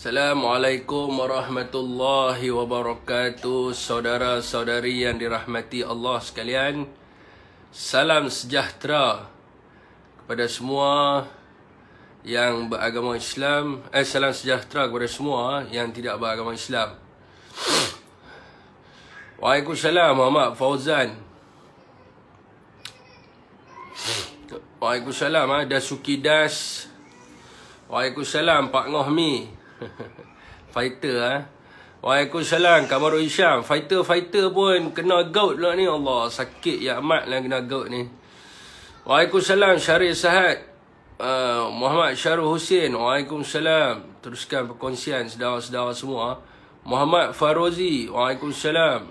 Assalamualaikum warahmatullahi wabarakatuh. Saudara-saudari yang dirahmati Allah sekalian, salam sejahtera kepada semua yang beragama Islam. Salam sejahtera kepada semua yang tidak beragama Islam. Waalaikumsalam Muhammad Fauzan. Waalaikumsalam Dasuki Das. Waalaikumsalam Pak Ngohmi. Fighter Waalaikumsalam Kamarul Hisham. Fighter pun kena gout lah ni. Allah, sakit ya amat lah kena gout ni. Waalaikumsalam Syarif Sahad. Muhammad Syarul Hussein. Waalaikumsalam. Teruskan perkongsian saudara-saudara semua. Muhammad Farozi. Waalaikumsalam.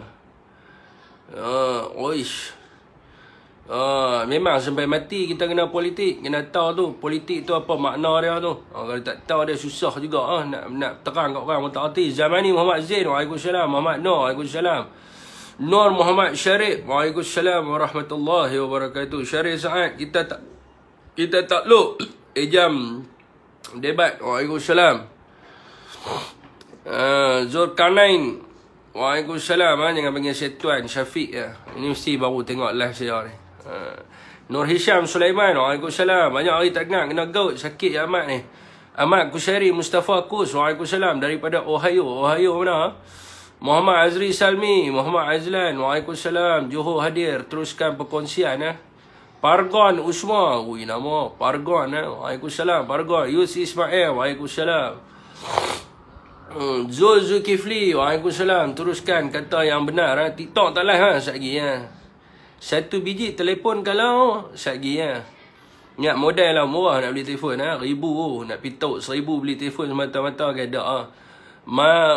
Memang sampai mati kita kena politik. Kena tahu tu politik tu apa makna dia tu. Kalau tak tahu dia susah juga nak terang kat orang tak erti. Zaman ni Muhammad Zain. Waalaikumsalam. Muhammad Nur. Waalaikumsalam. Nur Muhammad Syarif. Waalaikumsalam warahmatullahi wabarakatuh. Syarif Saad. Kita takluk jam debat. Waalaikumsalam. Zulkarnain. Waalaikumsalam. Jangan panggil saya Tuan Syafiq ya. Ini mesti baru tengok live saya ni. Nur Hisham Sulaiman. Waalaikumsalam. Banyak hari tak dengar, kena gout, sakit ya Ahmad ni. Ahmad Kusyari Mustafa Kus. Waalaikumsalam daripada Ohio. Ohio mana? Muhammad Azri Salmi. Muhammad Azlan. Waalaikumsalam. Johor hadir. Teruskan perkongsian Pargon Usma. Ui, nama Pargon Waalaikumsalam Pargon. Yus Ismail. Waalaikumsalam. Zul Zulkifli. Waalaikumsalam. Teruskan kata yang benar TikTok tak live sekejap lagi Satu biji telefon kalau sekejap lagi Ingat modal lah murah nak beli telefon Ribu nak pituk 1,000 beli telefon semata-mata ke tak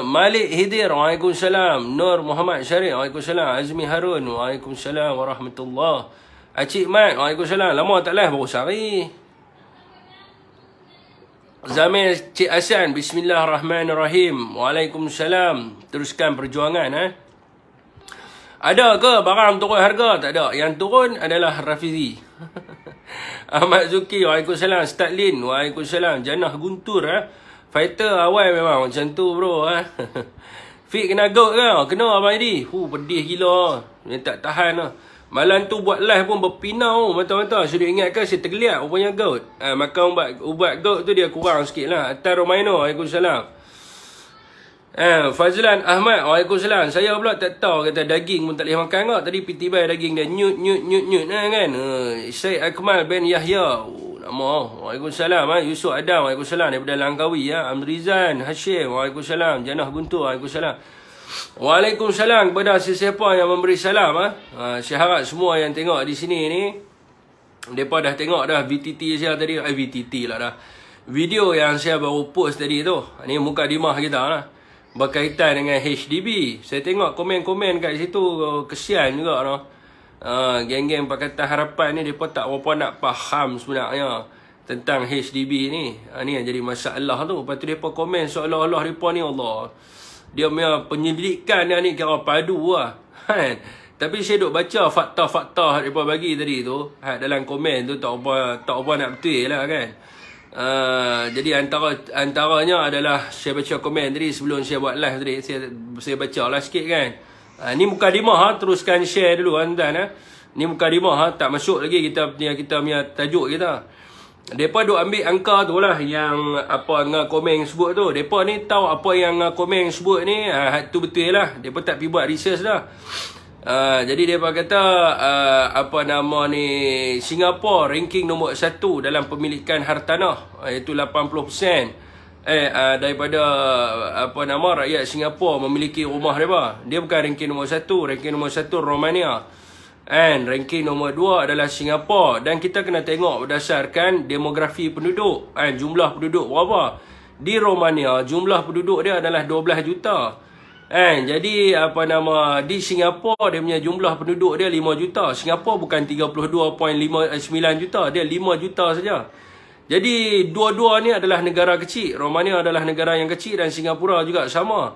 Malik Hidir. Waalaikumsalam. Nur Muhammad Syarif. Waalaikumsalam. Azmi Harun. Waalaikumsalam warahmatullahi. Acik Mat. Waalaikumsalam. Lama tak live baru sehari. Zamir Cik Hasan. Bismillahirrahmanirrahim. Waalaikumsalam. Teruskan perjuangan Ada ke barang turun harga? Tak ada. Yang turun adalah Rafizi. Ahmad Zuki. Waalaikumsalam. Statlin. Waalaikumsalam. Janah Guntur Fighter awal memang macam tu bro Fik kena gout ke? Kena Abang Edi. Pedih gila Dia tak tahan Malam tu buat live pun berpinau mata-mata. Sudah ingat ke saya tergeliat rupanya gout. Makan ubat gout tu dia kurang sikit lah. Atar Romaino. Waalaikumsalam. Fazlan Ahmad. Waalaikumsalam. Saya pula tak tahu kata daging pun tak boleh makan kot. Tadi piti bay daging dia nyut kan. Syed Akmal bin Yahya. Nama. Waalaikumsalam. Yusuf Adam. Waalaikumsalam. Daripada Langkawi Amrizan Hashim. Waalaikumsalam. Janah Guntur. Waalaikumsalam. Waalaikumsalam kepada sesiapa yang memberi salam saya harap semua yang tengok di sini ni mereka dah tengok dah VTT saya tadi. VTT lah dah. Video yang saya baru post tadi tu. Ni mukadimah kita berkaitan dengan HDB. Saya tengok komen-komen kat situ, kesian juga geng-geng Pakatan Harapan ni mereka tak berapa nak faham sebenarnya tentang HDB ni. Ni yang jadi masalah tu. Lepas tu mereka komen seolah-olah mereka ni Allah, dia punya penyelidikan ni kira padu Tapi saya duk baca fakta-fakta mereka bagi tadi tu dalam komen tu tak apa nak betul lah kan. Jadi antaranya adalah saya baca komen tadi sebelum saya buat live tadi. Saya baca lah sikit kan. Ni mukadimah teruskan share dulu tuan. Ni mukadimah tak masuk lagi kita punya tajuk kita. Depa duk ambil angka tu lah yang apa ngah komen sebut tu. Depa ni tahu apa yang ngah komen sebut ni tu betul lah. Depa tak pergi buat research dah. Jadi depa kata apa nama ni, Singapura ranking nombor 1 dalam pemilikan hartanah iaitu 80% daripada apa nama rakyat Singapura memiliki rumah depa. Dia bukan ranking nombor 1, ranking nombor 1 Romania. Ranking nombor 2 adalah Singapura. Dan kita kena tengok berdasarkan demografi penduduk. Jumlah penduduk berapa. Di Romania jumlah penduduk dia adalah 12 juta. Jadi apa nama, di Singapura dia punya jumlah penduduk dia 5 juta. Singapura bukan 32.59 juta, dia 5 juta saja. Jadi dua-dua ni adalah negara kecil. Romania adalah negara yang kecil dan Singapura juga sama.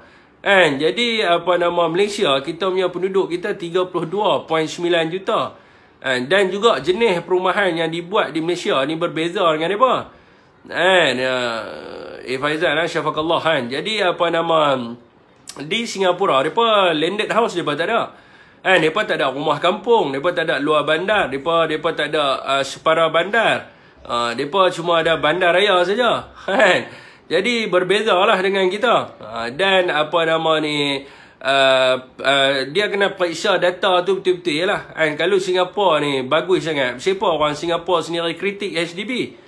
Jadi apa nama, Malaysia kita punya penduduk kita 32.9 juta. Dan juga jenis perumahan yang dibuat di Malaysia ni berbeza dengan apa? Faizal syafakallah kan. Jadi apa nama, di Singapura depa landed house depa tak ada. Depa tak ada rumah kampung, depa tak ada luar bandar, depa tak ada separa bandar. Depa cuma ada bandar raya saja. Kan. Jadi berbezalah dengan kita. Dan apa nama ni, dia kena periksa data tu betul-betul lah. Kalau Singapura ni bagus sangat, siapa orang Singapura sendiri kritik HDB?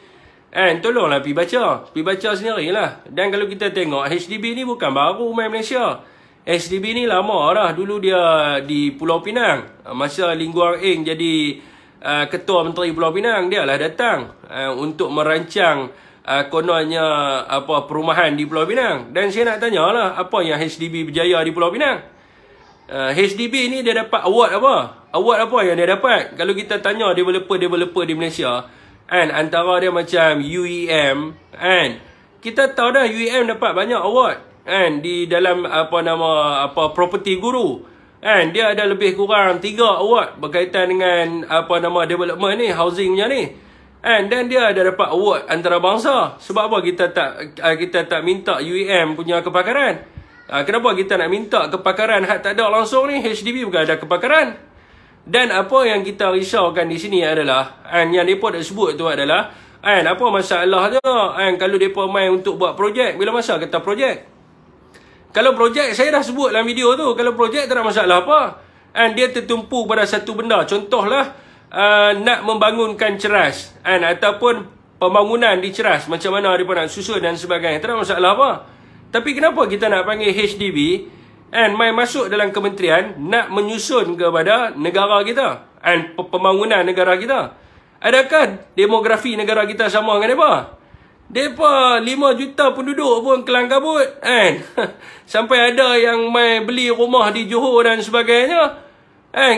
Tolonglah pergi baca sendirilah. Dan kalau kita tengok, HDB ni bukan baru main Malaysia. HDB ni lama dah. Dulu dia di Pulau Pinang. Masa Lee Guan Eng jadi Ketua Menteri Pulau Pinang, dia lah datang untuk merancang kononnya perumahan di Pulau Pinang. Dan saya nak tanyalah, apa yang HDB berjaya di Pulau Pinang? HDB ni dia dapat award apa? Award apa yang dia dapat? Kalau kita tanya developer di Malaysia, antara dia macam UEM, kita tahu dah UEM dapat banyak award di dalam property guru. Dia ada lebih kurang 3 award berkaitan dengan development ni, housing punya ni. Dan dia ada dapat award antarabangsa. Sebab apa kita tak minta UEM punya kepakaran? Kenapa kita nak minta kepakaran hak tak ada langsung ni? HDB bukan ada kepakaran. Dan apa yang kita risaukan di sini adalah, yang mereka dah sebut tu adalah, apa masalah tu? Kalau mereka main untuk buat projek, bila masa kata projek? Kalau projek, saya dah sebut dalam video tu, kalau projek tak ada masalah apa. Dia tertumpu pada satu benda. Contohlah, nak membangunkan ceras, ataupun pembangunan di ceras, macam mana mereka nak susun dan sebagainya, tak ada masalah apa. Tapi kenapa kita nak panggil HDB main masuk dalam kementerian nak menyusun kepada negara kita, pembangunan negara kita? Adakah demografi negara kita sama dengan mereka? Mereka 5 juta penduduk pun kelang kabut, sampai ada yang main beli rumah di Johor dan sebagainya.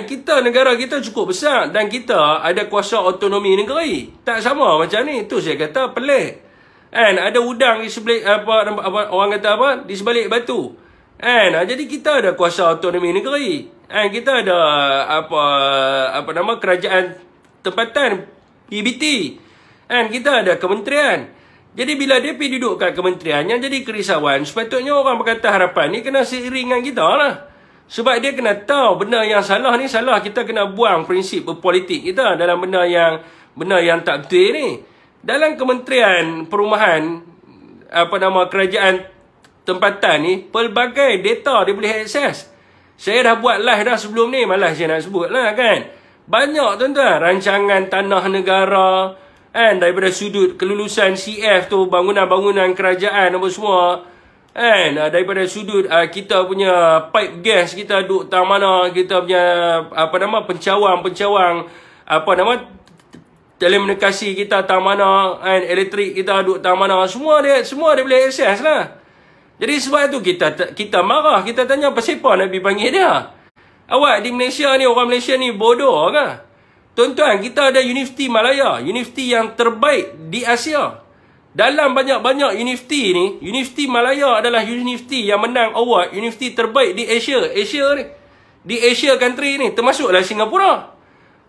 Kita, negara kita cukup besar dan kita ada kuasa otonomi negeri. Tak sama macam ni. Tu saya kata pelik. Ada udang di sebelah orang kata apa? Di sebalik batu. Jadi kita ada kuasa otonomi negeri. Kita ada kerajaan tempatan PBT. Kita ada kementerian. Jadi bila dia pergi duduk kat kementerian, yang jadi kerisauan, sepatutnya orang Pakatan Harapan ni kena seiring dengan kita lah. Sebab dia kena tahu benda yang salah ni salah. Kita kena buang prinsip berpolitik kita dalam benda yang tak betul ni. Dalam Kementerian Perumahan, kerajaan tempatan ni, pelbagai data dia boleh akses. Saya dah buat live dah sebelum ni, malas saya nak sebut lah kan. Banyak tuan-tuan, rancangan tanah negara, daripada sudut kelulusan CF tu, bangunan-bangunan kerajaan apa semua, daripada sudut kita punya pipe gas kita duk tang mana, kita punya pencawang telekomunikasi kita tang mana, elektrik kita duk tang mana, semua dia boleh akses lah. Jadi sebab tu kita marah, kita tanya pasal apa nak pergi panggil dia. Awak di Malaysia ni, orang Malaysia ni bodoh ke? Tuan-tuan, kita ada Universiti Malaya, universiti yang terbaik di Asia. Dalam banyak-banyak universiti ni, Universiti Malaya adalah universiti yang menang award universiti terbaik di Asia. Asia ni, di Asia country ni, termasuklah Singapura.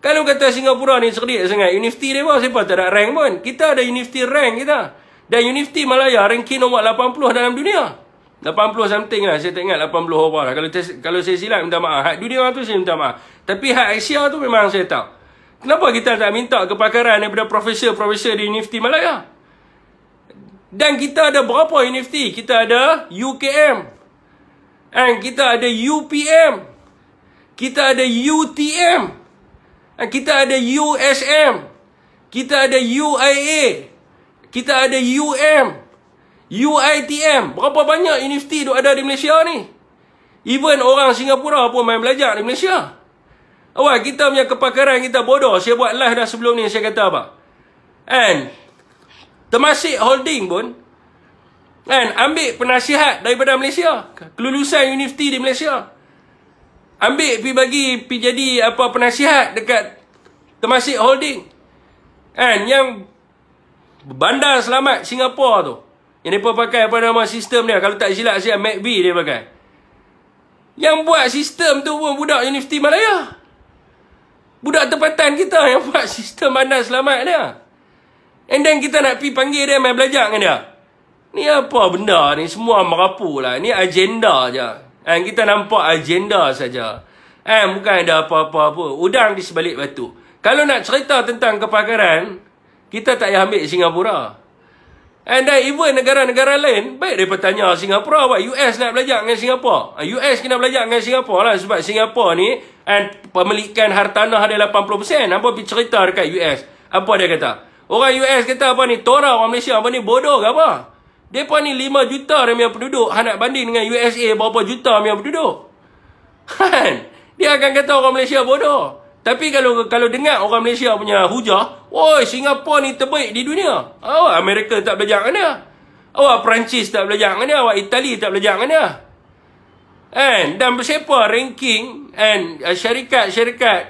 Kalau kata Singapura ni cerdik sangat, universiti dia pun siapa tak ada rank pun. Kita ada universiti rank kita. Dan Universiti Malaya ranking nombor 80 dalam dunia. 80 something lah, saya tak ingat 80 apa lah. Kalau saya silap, minta maaf. Hak dunia tu saya minta maaf. Tapi hak Asia tu memang saya tahu. Kenapa kita tak minta kepakaran daripada profesor-profesor di Universiti Malaya? Dan kita ada berapa universiti? Kita ada UKM. Kita ada UPM. Kita ada UTM. Kita ada USM. Kita ada UIA. Kita ada UITM. Berapa banyak universiti ada di Malaysia ni? Even orang Singapura pun main belajar di Malaysia. Awak, kita punya kepakaran kita bodoh. Saya buat live dah sebelum ni, saya kata apa? Temasek Holding pun ambil penasihat daripada Malaysia, kelulusan universiti di Malaysia. Ambil pergi jadi penasihat dekat Temasek Holding. Yang Bandar Selamat Singapura tu, yang mereka pakai sistem dia. Kalau tak silap saya, MACV dia pakai. Yang buat sistem tu pun budak Universiti Malaya. Budak tempatan kita yang buat sistem bandar selamat dia. And then kita nak pergi panggil dia main belajar dengan dia. Ni apa benda ni? Semua merapu lah. Ni agenda je. Kita nampak agenda saja. Bukan ada apa-apa pun. Udang di sebalik batu. Kalau nak cerita tentang kepakaran, kita tak payah ambil Singapura. And then even negara-negara lain, baik mereka tanya Singapura, buat US nak belajar dengan Singapura. US kena belajar dengan Singapura lah. Sebab Singapura ni, pemilikan hartanah dia 80%. Apa pergi cerita dekat US? Apa dia kata? Orang US kata apa ni? Tora orang Malaysia apa ni? Bodoh ke apa? Mereka ni 5 juta dia penduduk. Nak banding dengan USA berapa juta dia penduduk. Dia akan kata orang Malaysia bodoh. Tapi kalau dengar orang Malaysia punya hujah, oi, Singapura ni terbaik di dunia. Awak Amerika tak belajar dengan dia. Awak Perancis tak belajar dengan dia. Awak Itali tak belajar dengan dia. Dan bersiapa ranking syarikat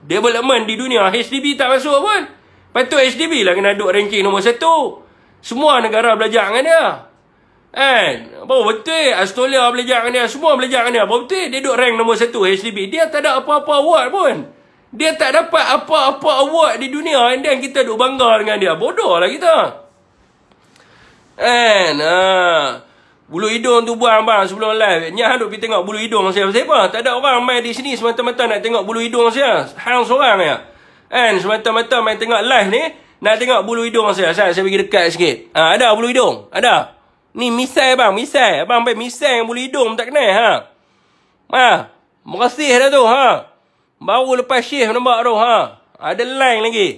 development di dunia, HDB tak masuk pun. Patut HDB lah kena duduk ranking nombor 1. Semua negara belajar dengan dia. Baru betul Australia belajar dengan dia. Semua belajar dengan dia. Baru betul dia duduk rank nombor 1 HDB. Dia tak ada apa-apa award pun. Dia tak dapat apa-apa award di dunia. Dan kita duduk bangga dengan dia. Bodoh lah kita. Bulu hidung tu buang bang sebelum live. Nyah duduk pergi tengok bulu hidung saya. Siapa? Tak ada orang main di sini semata-mata nak tengok bulu hidung saya. Hang seorang ya. Semata-mata main tengok live ni. Nak tengok bulu hidung saya. Saya pergi dekat sikit. Ada bulu hidung? Ada. Ni misai bang, misai. Abang sampai misai bulu hidung tak kenal Makasih dah tu Baru lepas shift nampak tu Ada line lagi.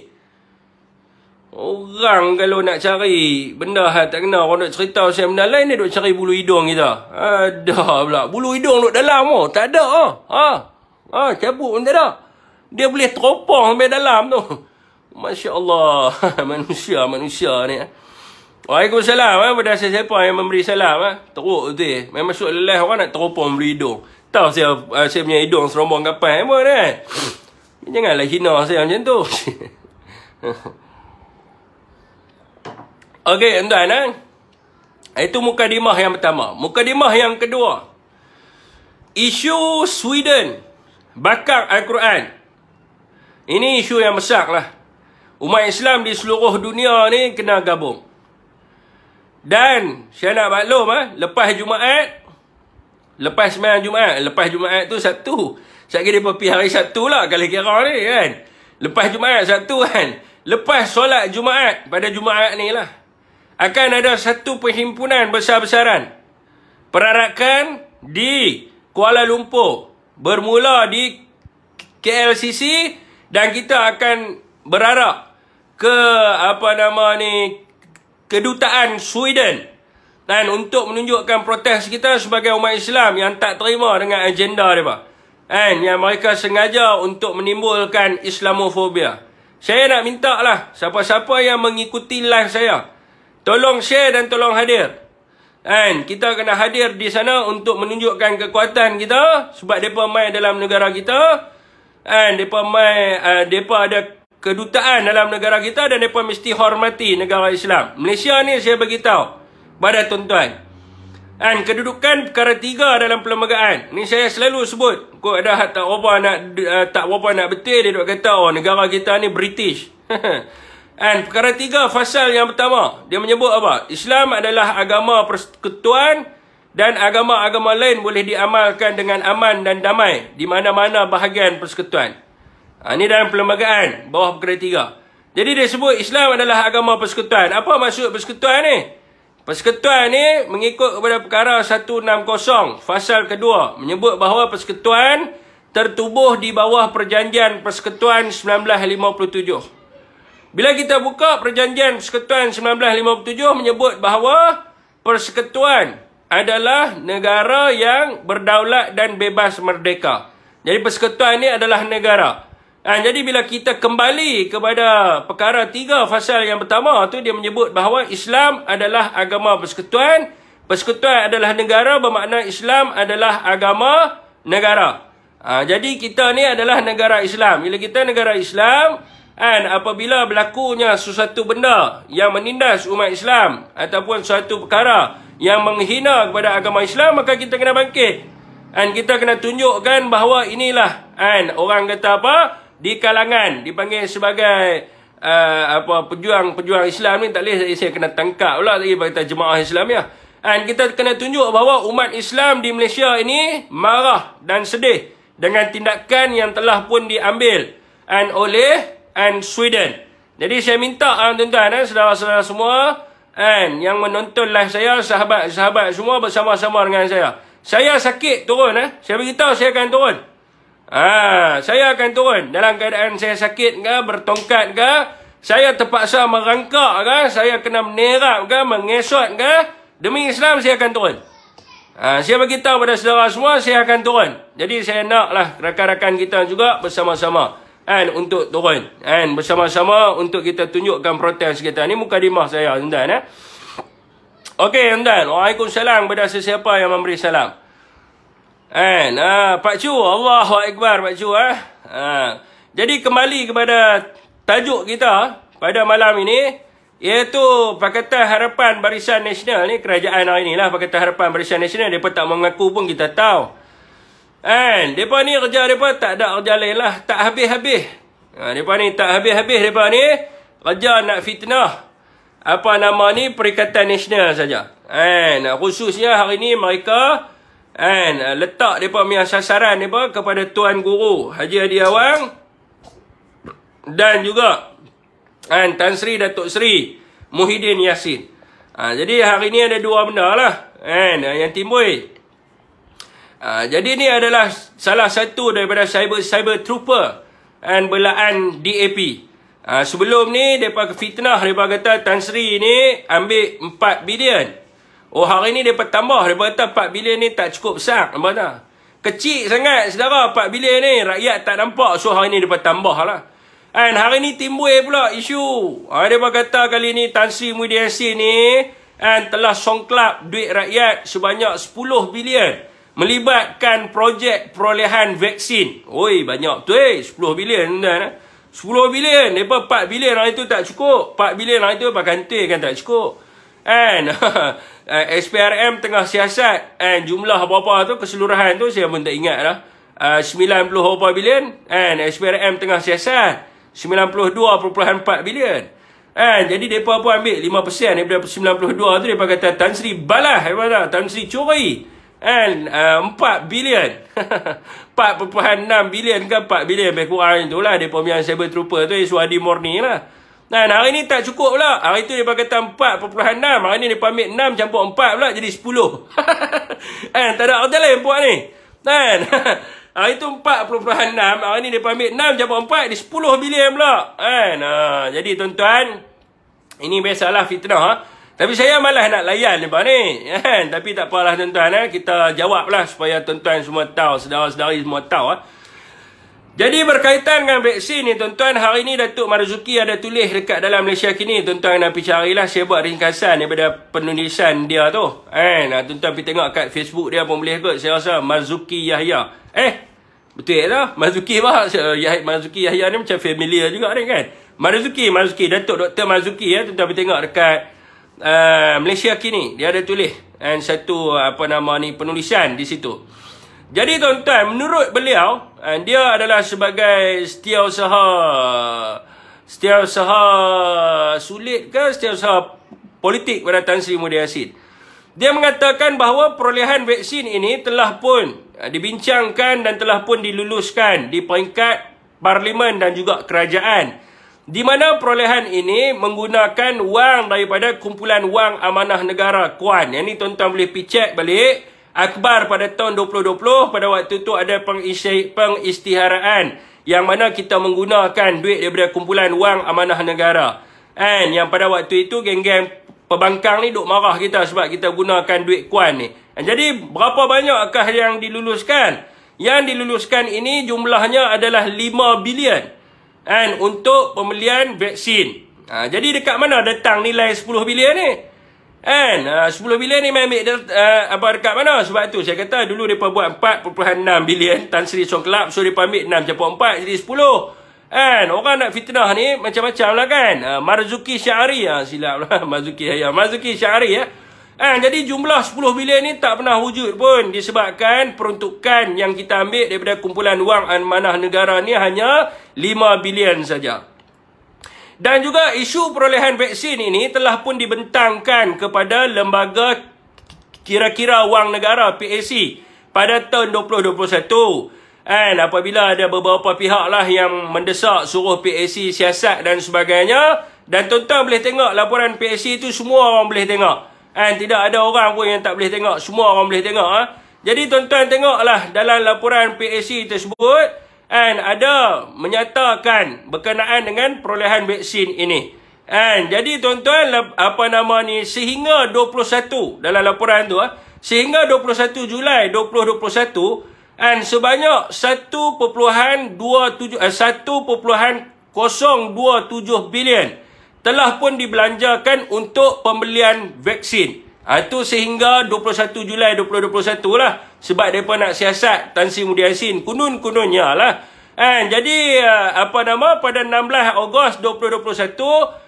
Orang kalau nak cari benda tak kenal, orang nak cerita pasal benda lain, dia duk cari bulu hidung kita. Ada pula. Bulu hidung duk dalam tak ada cabut pun tak ada. Dia boleh teropong sampai dalam tu. Masya Allah. Manusia ni. Waalaikumsalam. Pada siapa yang memberi salam teruk tu main masuk lelah orang nak teropong bulu hidung. Tahu saya punya hidung serombong kapai pun Janganlah hina saya macam tu. Okey tuan-tuan itu mukadimah yang pertama. Mukadimah yang kedua, isu Sweden bakar Al-Quran. Ini isu yang besar lah. Umat Islam di seluruh dunia ni kena gabung. Dan saya nak maklum lepas Jumaat, lepas sembahyang Jumaat, lepas Jumaat tu Sabtu. Saya kira dia pergi hari Sabtu lah kalau kira ni Lepas Jumaat Sabtu lepas solat Jumaat, pada Jumaat ni lah akan ada satu perhimpunan besar-besaran perarakan di Kuala Lumpur. Bermula di KLCC dan kita akan berharap ke kedutaan Sweden dan untuk menunjukkan protes kita sebagai umat Islam yang tak terima dengan agenda mereka. Yang mereka sengaja untuk menimbulkan Islamofobia. Saya nak minta lah siapa-siapa yang mengikuti live saya, tolong share dan tolong hadir. Kita kena hadir di sana untuk menunjukkan kekuatan kita sebab mereka main dalam negara kita. Mereka ada kedutaan dalam negara kita dan mereka mesti hormati negara Islam. Malaysia ni saya beritahu pada tuan-tuan. Kedudukan perkara 3 dalam perlembagaan. Ni saya selalu sebut. Kok ada tak berapa nak betul dia duk kata negara kita ni British. Perkara 3 fasal yang pertama, dia menyebut apa? Islam adalah agama persekutuan dan agama-agama lain boleh diamalkan dengan aman dan damai di mana-mana bahagian persekutuan. Ini dalam perlembagaan bawah perkara 3. Jadi dia sebut Islam adalah agama persekutuan. Apa maksud persekutuan ni? Persekutuan ni mengikut kepada perkara 160 fasal kedua menyebut bahawa persekutuan tertubuh di bawah perjanjian persekutuan 1957. Bila kita buka perjanjian persekutuan 1957 menyebut bahawa persekutuan adalah negara yang berdaulat dan bebas merdeka. Jadi persekutuan ni adalah negara. Jadi bila kita kembali kepada perkara 3 fasal yang pertama tu, dia menyebut bahawa Islam adalah agama persekutuan. Persekutuan adalah negara, bermakna Islam adalah agama negara. Jadi kita ni adalah negara Islam. Bila kita negara Islam, apabila berlakunya sesuatu benda yang menindas umat Islam ataupun suatu perkara yang menghina kepada agama Islam, maka kita kena bangkit. Kita kena tunjukkan bahawa inilah orang kata apa? Di kalangan dipanggil sebagai pejuang Islam ni tak boleh saya kena tangkap pula lagi kata jemaah Islamiah. Dan kita kena tunjuk bahawa umat Islam di Malaysia ini marah dan sedih dengan tindakan yang telah pun diambil oleh Sweden. Jadi saya minta tuan-tuan saudara-saudara semua yang menonton live saya, sahabat-sahabat semua bersama-sama dengan saya. Saya sakit turun saya beritahu saya akan turun. Saya akan turun dalam keadaan saya sakit ke, bertongkat ke, saya terpaksa merangkak ke, saya kena menerap ke, mengesot ke, demi Islam saya akan turun. Saya beritahu pada saudara semua saya akan turun. Jadi saya naklah rakan-rakan kita juga bersama-sama untuk turun bersama-sama untuk kita tunjukkan protes kita. Ni mukadimah saya tuan-tuan. Okey tuan-tuan. Waalaikumsalam kepada sesiapa yang memberi salam. Pak Chu, Allahu Akbar Pak Chu. Jadi kembali kepada tajuk kita pada malam ini, iaitu Pakatan Harapan Barisan Nasional ni, kerajaan hari ni lah Pakatan Harapan Barisan Nasional. Mereka tak mengaku pun kita tahu. Mereka ni kerja mereka tak ada kerja lain lah, tak habis-habis. Mereka ni tak habis-habis, mereka ni kerja nak fitnah Perikatan Nasional saja. Khususnya hari ni mereka letak mereka punya sasaran mereka kepada Tuan Guru Haji Hadi Awang dan juga Tan Sri Datuk Seri Muhyiddin Yassin. Jadi hari ni ada dua benda lah yang timbul. Jadi ni adalah salah satu daripada cyber trooper belaan DAP. Sebelum ni mereka fitnah, mereka kata Tan Sri ni ambil 4 bilion. Hari ni mereka tambah, mereka kata 4 bilion ni tak cukup besar. Kecil sangat saudara 4 bilion ni, rakyat tak nampak. So hari ni mereka tambah lah. Hari ni timbul pula isu. Mereka kata kali ni Tan Sri Muhyiddin Yassin ni telah songklap duit rakyat sebanyak 10 bilion. Melibatkan projek perolehan vaksin. Oi, banyak tu 10 bilion tuan. 10 bilion. Mereka 4 bilion hari tu tak cukup. 4 bilion hari tu pakai kan tak cukup. SPRM tengah siasat jumlah berapa tu keseluruhan tu saya pun tak ingat lah. 90 berapa bilion. SPRM tengah siasat 92.4 bilion. Jadi mereka pun ambil 5% daripada 92 tu. Mereka kata Tan Sri balas, Tan Sri curi 4 bilion. 4.6 bilion ke 4 bilion lebih kurang itulah. Mereka punya cyber trooper tu Suhadi Morni lah. Hari ni tak cukup pula. Hari tu mereka kata 4.6. Hari ni mereka ambil 6 campur 4 pula jadi 10. Tak ada kerja lain buat ni. Hari tu 4.6. Hari ni mereka ambil 6 campur 4 jadi 10 bilion pula. Jadi tuan-tuan, ini biasalah fitnah. Tapi saya malas nak layan mereka ni. Tapi tak apalah tuan-tuan. Kita jawablah supaya tuan-tuan semua tahu. Saudara-saudari semua tahu. Jadi berkaitan dengan vaksin ni tuan-tuan, hari ni Datuk Marzuki ada tulis dekat dalam Malaysia Kini. Tuan-tuan nak pergi carilah, saya buat ringkasan daripada penulisan dia tu. Tuan-tuan pergi tengok kat Facebook dia pun boleh kot. Saya rasa Marzuki Yahya. Betul tak? Marzuki bah. Marzuki Yahya ni macam familiar juga ni kan. Marzuki, Datuk Dr. Marzuki tuan-tuan pergi tengok dekat Malaysia Kini. Dia ada tulis satu penulisan di situ. Jadi tuan-tuan, menurut beliau, dia adalah sebagai setiausaha sulit ke setiausaha politik pada Tan Sri Muhyiddin Yassin. Dia mengatakan bahawa perolehan vaksin ini telah pun dibincangkan dan telah pun diluluskan di peringkat parlimen dan juga kerajaan, di mana perolehan ini menggunakan wang daripada kumpulan wang amanah negara KUAN. Yang ni tuan-tuan boleh pergi cek balik akhbar pada tahun 2020. Pada waktu tu ada pengisytiharaan yang mana kita menggunakan duit daripada kumpulan wang amanah negara. Yang pada waktu itu geng-geng pembangkang ni duk marah kita sebab kita gunakan duit KUAN ni. Jadi berapa banyakkah yang diluluskan? Yang diluluskan ini jumlahnya adalah 5 bilion untuk pembelian vaksin. Jadi dekat mana datang nilai 10 bilion ni? 10 bilion ni ambil dekat mana? Sebab tu saya kata dulu mereka buat 4.6 bilion Tan Sri songklap, so mereka ambil 6.4 jadi 10. Orang nak fitnah ni macam-macam lah kan. Marzuki Syari silap lah. Marzuki Syari jadi jumlah 10 bilion ni tak pernah wujud pun, disebabkan peruntukan yang kita ambil daripada kumpulan wang amanah negara ni hanya 5 bilion saja. Dan juga isu perolehan vaksin ini telah pun dibentangkan kepada Lembaga Kira-Kira Wang Negara PAC pada tahun 2021. Dan apabila ada beberapa pihak lah yang mendesak suruh PAC siasat dan sebagainya, dan tuan-tuan boleh tengok laporan PAC itu semua orang boleh tengok. Dan tidak ada orang pun yang tak boleh tengok, semua orang boleh tengok. Jadi tuan-tuan tengoklah dalam laporan PAC tersebut, and ada menyatakan berkenaan dengan perolehan vaksin ini. And jadi tuan-tuan, sehingga 21 dalam laporan tu, sehingga 21 Julai 2021, and sebanyak 1.027 bilion telah pun dibelanjakan untuk pembelian vaksin. Itu sehingga 21 Julai 2021 lah. Sebab mereka nak siasat Tan Sri Muhyiddin Yassin. Kunun-kununnya lah. Jadi, pada 16 Ogos 2021,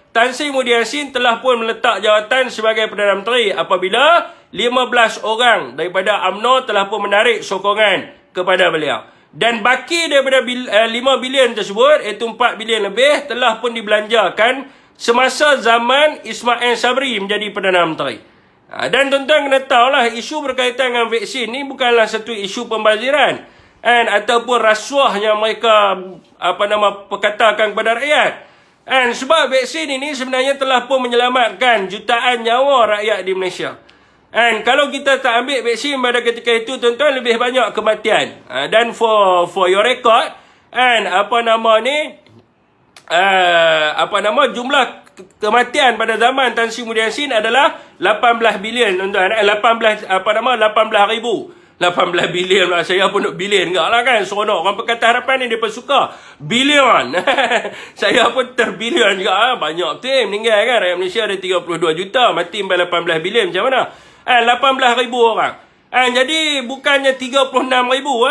Tan Sri Muhyiddin Yassin telah pun meletak jawatan sebagai Perdana Menteri apabila 15 orang daripada UMNO telah pun menarik sokongan kepada beliau. Dan baki daripada 5 bilion tersebut, iaitu 4 bilion lebih, telah pun dibelanjakan semasa zaman Ismail Sabri menjadi Perdana Menteri. Dan tuan-tuan kena tahulah, isu berkaitan dengan vaksin ni bukanlah satu isu pembaziran ataupun rasuah yang mereka perkatakan kepada rakyat. Sebab vaksin ini sebenarnya telah pun menyelamatkan jutaan nyawa rakyat di Malaysia. Kalau kita tak ambil vaksin pada ketika itu, tuan-tuan, lebih banyak kematian. Dan for your record, jumlah kematian pada zaman Tan Sri Muhyiddin Yassin adalah 18 bilion, tuan-tuan. 18 ribu. 18 bilion lah. Saya pun nak bilion enggak lah kan. Seronok. Orang Pakatan Harapan ni dia pun suka bilion. Saya pun terbilion juga. Banyak betul meninggal kan. Rakyat Malaysia ada 32 juta. Mati 18 bilion. Macam mana? 18 ribu orang. Jadi bukannya 36 ribu.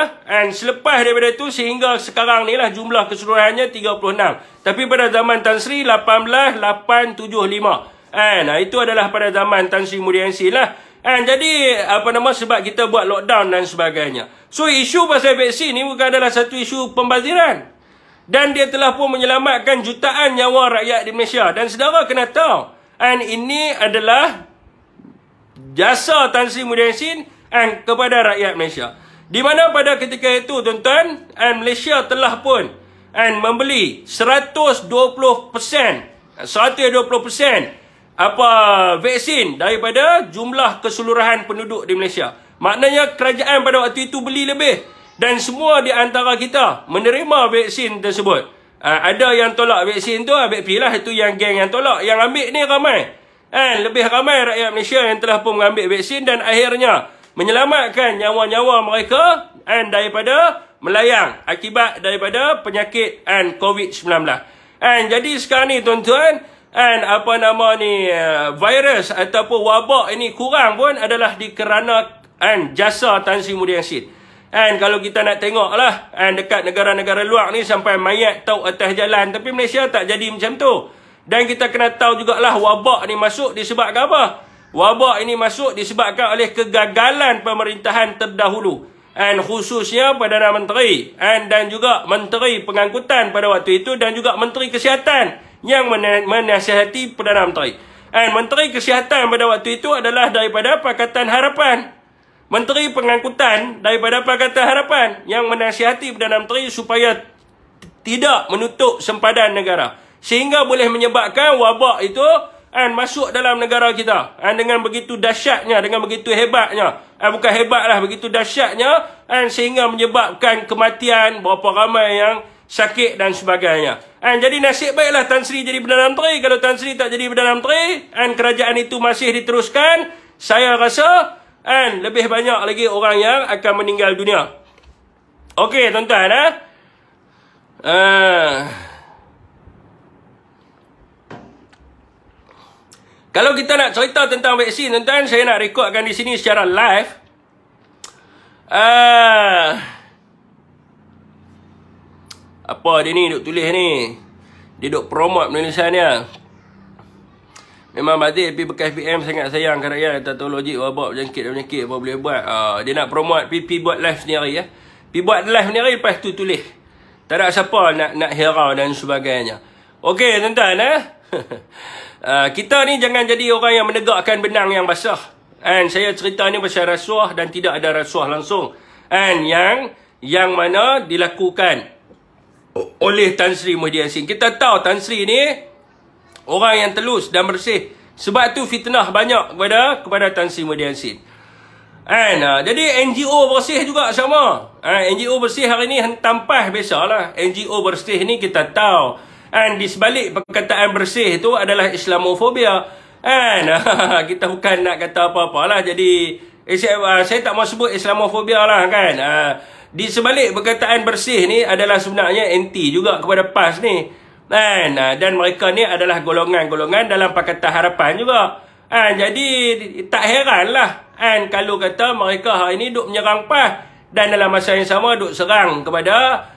Selepas daripada itu sehingga sekarang ni lah jumlah keseluruhannya 36. Tapi pada zaman Tan Sri 18,875. Itu adalah pada zaman Tan Sri Muhyiddin Yassin lah. Jadi sebab kita buat lockdown dan sebagainya. So isu pasal vaksin ni bukan adalah satu isu pembaziran. Dan dia telah pun menyelamatkan jutaan nyawa rakyat di Malaysia. Dan saudara kena tahu, ini adalah jasa Tan Sri Muhyiddin Yassin kepada rakyat Malaysia. Di mana pada ketika itu, tuan-tuan, Malaysia telah pun membeli 120% vaksin daripada jumlah keseluruhan penduduk di Malaysia. Maknanya kerajaan pada waktu itu beli lebih. Dan semua di antara kita menerima vaksin tersebut. Ada yang tolak vaksin tu, ambil pilih lah. Itu yang geng yang tolak. Yang ambil ni ramai. Lebih ramai rakyat Malaysia yang telah pun mengambil vaksin dan akhirnya menyelamatkan nyawa-nyawa mereka daripada melayang akibat daripada penyakit COVID-19. Jadi sekarang ni, tuan-tuan, virus ataupun wabak ini kurang pun adalah dikerana jasa Tan Sri Muhyiddin Yassin. Kalau kita nak tengok lah, dekat negara-negara luar ni sampai mayat tahu atas jalan. Tapi Malaysia tak jadi macam tu. Dan kita kena tahu jugalah wabak ni masuk disebabkan apa? Wabak ini masuk disebabkan oleh kegagalan pemerintahan terdahulu. Khususnya Perdana Menteri dan juga Menteri Pengangkutan pada waktu itu dan juga Menteri Kesihatan yang menasihati Perdana Menteri. Menteri Kesihatan pada waktu itu adalah daripada Pakatan Harapan. Menteri Pengangkutan daripada Pakatan Harapan yang menasihati Perdana Menteri supaya tidak menutup sempadan negara. Sehingga boleh menyebabkan wabak itu masuk dalam negara kita. Dengan begitu dahsyatnya, dengan begitu hebatnya. Bukan hebatlah, begitu dahsyatnya. Sehingga menyebabkan kematian, berapa ramai yang sakit dan sebagainya. Jadi nasib baiklah Tan Sri jadi Perdana Menteri. Kalau Tan Sri tak jadi Perdana Menteri, kerajaan itu masih diteruskan, saya rasa lebih banyak lagi orang yang akan meninggal dunia. Okey, tuan-tuan. Kalau kita nak cerita tentang vaksin, tuan-tuan, saya nak rekodkan di sini secara live. Apa dia ni duk tulis ni? Dia duk promote penulisannya. Memang Bazir pergi bekas PM sangat sayang kan rakyat. Tak tahu logik wabak penyakit apa boleh buat. Dia nak promote, pergi buat live ni hari ya. Pergi buat live ni hari, lepas tu tulis. Tak ada siapa nak hirau dan sebagainya. Okey, tuan-tuan, kita ni jangan jadi orang yang menegakkan benang yang basah. And saya cerita ni pasal rasuah dan tidak ada rasuah langsung. And yang mana dilakukan oleh Tan Sri Muhyiddin Yassin. Kita tahu Tan Sri ni orang yang telus dan bersih. Sebab tu fitnah banyak kepada Tan Sri Muhyiddin Yassin. Jadi NGO bersih juga sama. NGO bersih hari ni hentam pas biasalah. NGO bersih ni kita tahu. Di sebalik perkataan bersih tu adalah Islamofobia. Kita bukan nak kata apa-apa lah. Jadi saya tak mau sebut Islamofobia lah kan. Di sebalik perkataan bersih ni adalah sebenarnya anti juga kepada PAS ni. Dan mereka ni adalah golongan-golongan dalam Pakatan Harapan juga. Jadi tak heran lah kalau kata mereka hari ni duk menyerang PAS dan dalam masa yang sama duk serang kepada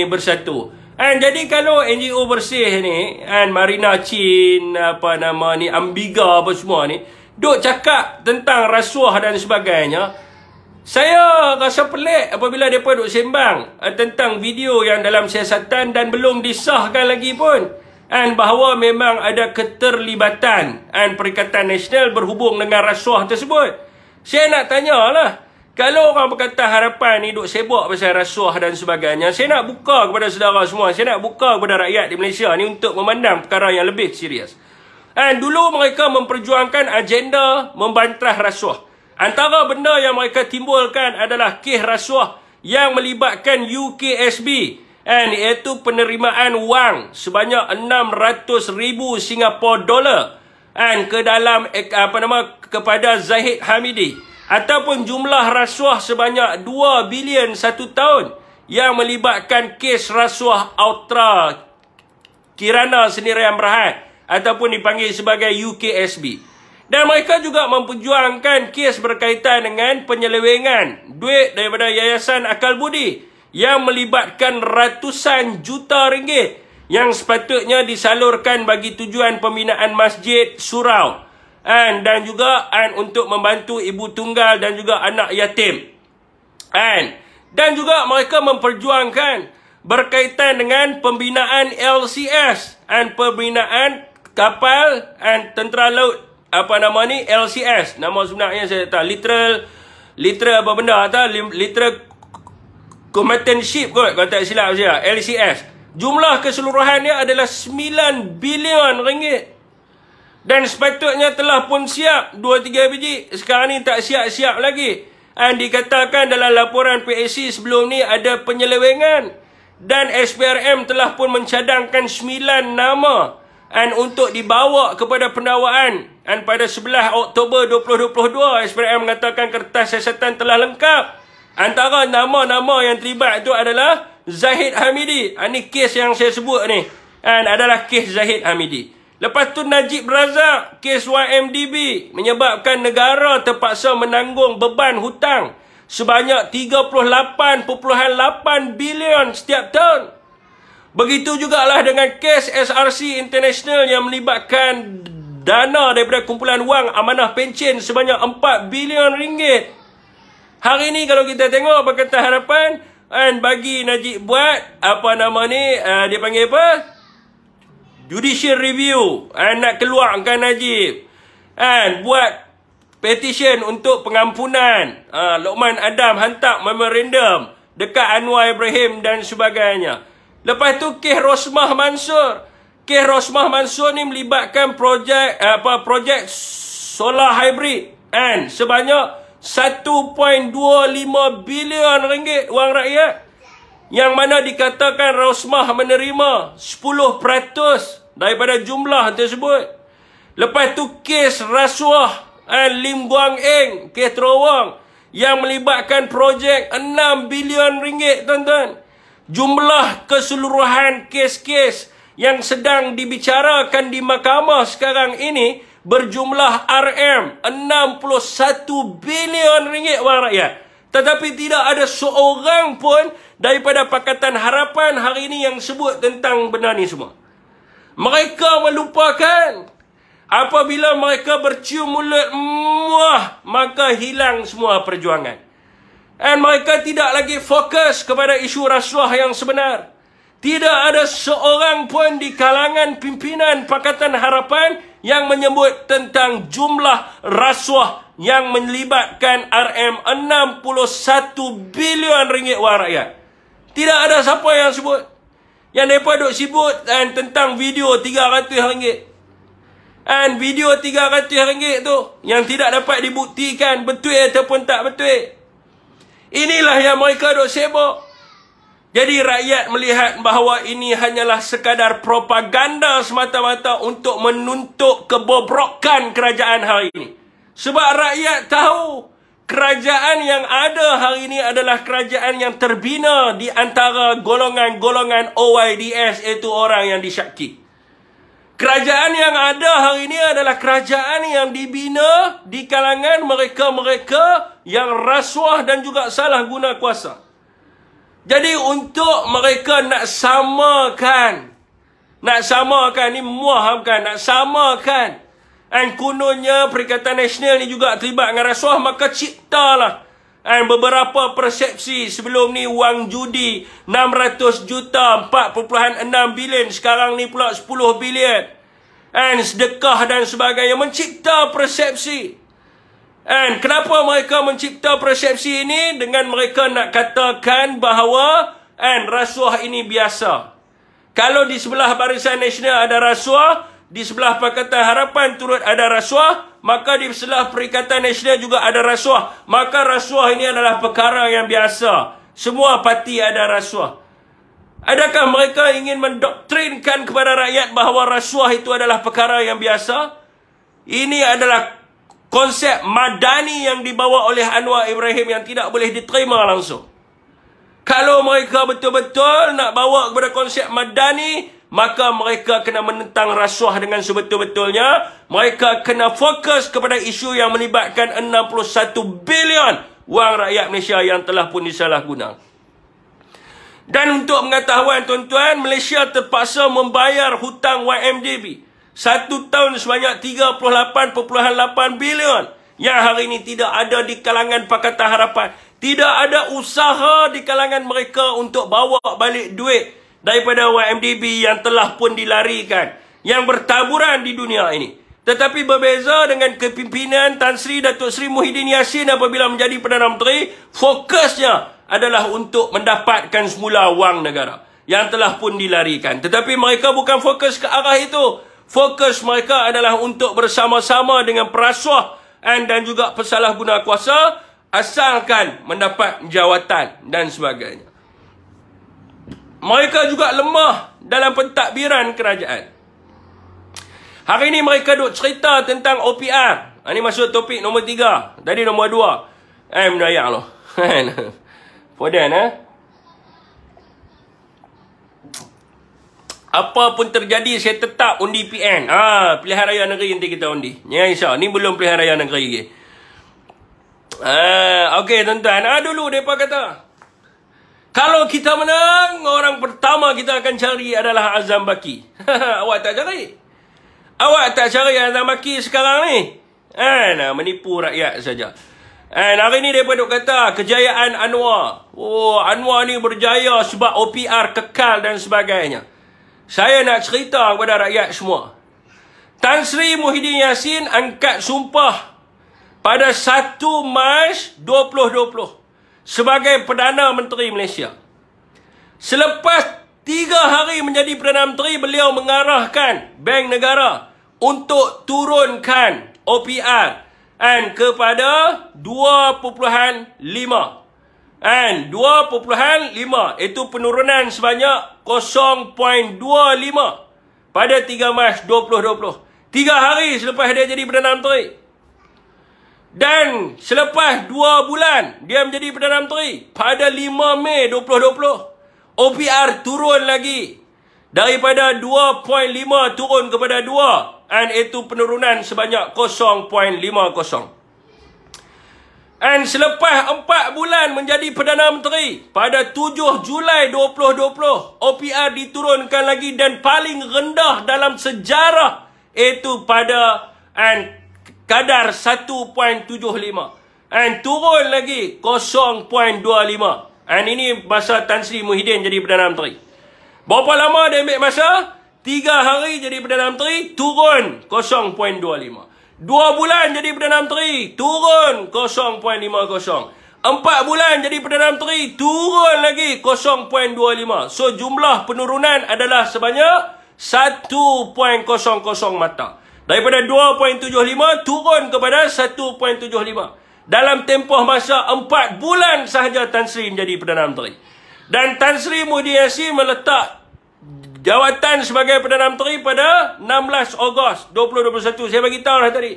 Bersatu. Jadi kalau NGO bersih ni Marina Chin, Ambiga apa semua ni duk cakap tentang rasuah dan sebagainya, saya rasa pelik apabila mereka duk sembang tentang video yang dalam siasatan dan belum disahkan lagi pun. Bahawa memang ada keterlibatan Perikatan Nasional berhubung dengan rasuah tersebut. Saya nak tanyalah, kalau orang Pakatan Harapan ni duk sibuk pasal rasuah dan sebagainya, saya nak buka kepada saudara semua, saya nak buka kepada rakyat di Malaysia ni untuk memandang perkara yang lebih serius. Dulu mereka memperjuangkan agenda membantah rasuah. Antara benda yang mereka timbulkan adalah kes rasuah yang melibatkan UKSB, iaitu penerimaan wang sebanyak 600,000 Singapore dollar ke dalam kepada Zahid Hamidi, ataupun jumlah rasuah sebanyak 2 bilion 1 tahun yang melibatkan kes rasuah Ultra Kirana Sendirian Berhad ataupun dipanggil sebagai UKSB. Dan mereka juga memperjuangkan kes berkaitan dengan penyelewengan duit daripada Yayasan Akal Budi yang melibatkan ratusan juta ringgit yang sepatutnya disalurkan bagi tujuan pembinaan masjid surau dan juga untuk membantu ibu tunggal dan juga anak yatim. Dan juga mereka memperjuangkan berkaitan dengan pembinaan LCS pembinaan kapal tentera laut LCS. Nama sebenarnya saya tak tahu. Literal apa benda literal combatant ship kot kalau tak silap saya. LCS. Jumlah keseluruhannya adalah 9 bilion ringgit. Dan sepatutnya telah pun siap 2-3 biji. Sekarang ni tak siap-siap lagi. Dikatakan dalam laporan PAC sebelum ni ada penyelewengan. Dan SPRM telah pun mencadangkan 9 nama untuk dibawa kepada pendakwaan. Pada 11 Oktober 2022, SPRM mengatakan kertas siasatan telah lengkap. Antara nama-nama yang terlibat itu adalah Zahid Hamidi. Ini kes yang saya sebut ni. Adalah kes Zahid Hamidi. Lepas tu Najib Razak, kes YMDB menyebabkan negara terpaksa menanggung beban hutang sebanyak 38.8 bilion setiap tahun. Begitu jugalah dengan kes SRC International yang melibatkan dana daripada kumpulan wang amanah pencen sebanyak 4 bilion ringgit. Hari ni kalau kita tengok Pakatan Harapan bagi Najib buat dia panggil apa? Judicial review. Nak keluarkan Najib. Buat petition untuk pengampunan. Luqman Adam hantar memorandum dekat Anwar Ibrahim dan sebagainya. Lepas tu kes Rosmah Mansur. Kes Rosmah Mansur ni melibatkan projek solar hybrid sebanyak 1.25 bilion ringgit wang rakyat, yang mana dikatakan Rosmah menerima 10% daripada jumlah tersebut. Lepas tu kes rasuah Lim Guang Eng, kes Terawang yang melibatkan projek 6 bilion ringgit, tuan-tuan. Jumlah keseluruhan kes-kes yang sedang dibicarakan di mahkamah sekarang ini berjumlah RM61 bilion ringgit wang rakyat. Tetapi tidak ada seorang pun daripada Pakatan Harapan hari ini yang sebut tentang benda ni semua. Mereka melupakan. Apabila mereka bercium mulut muah, maka hilang semua perjuangan. Dan mereka tidak lagi fokus kepada isu rasuah yang sebenar. Tidak ada seorang pun di kalangan pimpinan Pakatan Harapan yang menyebut tentang jumlah rasuah yang melibatkan RM61 bilion ringgit wang rakyat. Tidak ada siapa yang sebut. Yang mereka duk sebut tentang video RM300. Dan video RM300 tu yang tidak dapat dibuktikan betul ataupun tak betul. Inilah yang mereka duk sibuk. Jadi rakyat melihat bahawa ini hanyalah sekadar propaganda semata-mata untuk menuntut kebobrokan kerajaan hari ini. Sebab rakyat tahu kerajaan yang ada hari ini adalah kerajaan yang terbina di antara golongan-golongan OYDS, iaitu orang yang disyaki. Kerajaan yang ada hari ini adalah kerajaan yang dibina di kalangan mereka-mereka yang rasuah dan juga salah guna kuasa. Jadi untuk mereka nak samakan, ni muah bukan, nak samakan. Dan kononnya Perikatan Nasional ni juga terlibat dengan rasuah, maka ciptalah beberapa persepsi. Sebelum ni wang judi 600 juta, 4.6 bilion, sekarang ni pula 10 bilion. Dan sedekah dan sebagainya, mencipta persepsi. Dan kenapa mereka mencipta persepsi ini? Dengan mereka nak katakan bahawa rasuah ini biasa. Kalau di sebelah Barisan Nasional ada rasuah, di sebelah Pakatan Harapan turut ada rasuah, maka di sebelah Perikatan Nasional juga ada rasuah. Maka rasuah ini adalah perkara yang biasa. Semua parti ada rasuah. Adakah mereka ingin mendoktrinkan kepada rakyat bahawa rasuah itu adalah perkara yang biasa? Ini adalah konsep madani yang dibawa oleh Anwar Ibrahim yang tidak boleh diterima langsung. Kalau mereka betul-betul nak bawa kepada konsep madani, maka mereka kena menentang rasuah dengan sebetul-betulnya. Mereka kena fokus kepada isu yang melibatkan 61 bilion wang rakyat Malaysia yang telah pun disalahguna. Dan untuk pengetahuan tuan-tuan, Malaysia terpaksa membayar hutang YMDB. 1 tahun sebanyak 38.8 bilion yang hari ini tidak ada di kalangan Pakatan Harapan. Tidak ada usaha di kalangan mereka untuk bawa balik duit daripada YMDB yang telah pun dilarikan, yang bertaburan di dunia ini. Tetapi berbeza dengan kepimpinan Tan Sri Datuk Seri Muhyiddin Yassin apabila menjadi Perdana Menteri, fokusnya adalah untuk mendapatkan semula wang negara yang telah pun dilarikan. Tetapi mereka bukan fokus ke arah itu. Fokus mereka adalah untuk bersama-sama dengan perasuah dan juga pesalahguna kuasa, asalkan mendapat jawatan dan sebagainya. Mereka juga lemah dalam pentadbiran kerajaan. Hari ini mereka duk cerita tentang OPR. Ini masuk topik nombor 3. Tadi nombor 2. Menayak loh. Podan apa pun terjadi, saya tetap undi PN. Pilihan raya negeri nanti kita undi. Jangan risau. Ni belum pilihan raya negeri lagi. Okey tuan-tuan. Dulu mereka kata, kalau kita menang, orang pertama kita akan cari adalah Azam Baki. Awak tak cari. Awak tak cari Azam Baki sekarang ni. Menipu rakyat saja. Hari ni mereka duk kata kejayaan Anwar. Anwar ni berjaya sebab OPR kekal dan sebagainya. Saya nak cerita kepada rakyat semua. Tan Sri Muhyiddin Yassin angkat sumpah pada 1 Mac 2020 sebagai Perdana Menteri Malaysia. Selepas 3 hari menjadi Perdana Menteri, beliau mengarahkan Bank Negara untuk turunkan OPR kepada 2.5. 2.5 itu penurunan sebanyak 0.25 pada 3 Mac 2020. 3 hari selepas dia jadi Perdana Menteri. Dan selepas 2 bulan dia menjadi Perdana Menteri, pada 5 Mei 2020, OPR turun lagi. Daripada 2.5 turun kepada 2. Dan itu penurunan sebanyak 0.50. Dan selepas 4 bulan menjadi Perdana Menteri, pada 7 Julai 2020, OPR diturunkan lagi dan paling rendah dalam sejarah, itu pada kadar 1.75. Dan turun lagi 0.25. Dan ini masa Tan Sri Muhyiddin jadi Perdana Menteri. Berapa lama dia ambil masa? 3 hari jadi Perdana Menteri, turun 0.25. 2 bulan jadi Perdana Menteri, turun 0.50. 4 bulan jadi Perdana Menteri, turun lagi 0.25. So, jumlah penurunan adalah sebanyak 1.00 mata. Daripada 2.75 turun kepada 1.75. Dalam tempoh masa 4 bulan sahaja Tan Sri menjadi Perdana Menteri. Dan Tan Sri Muhyiddin Yassin meletak jawatan sebagai Perdana Menteri pada 16 Ogos 2021. Saya bagi tahu lah tadi.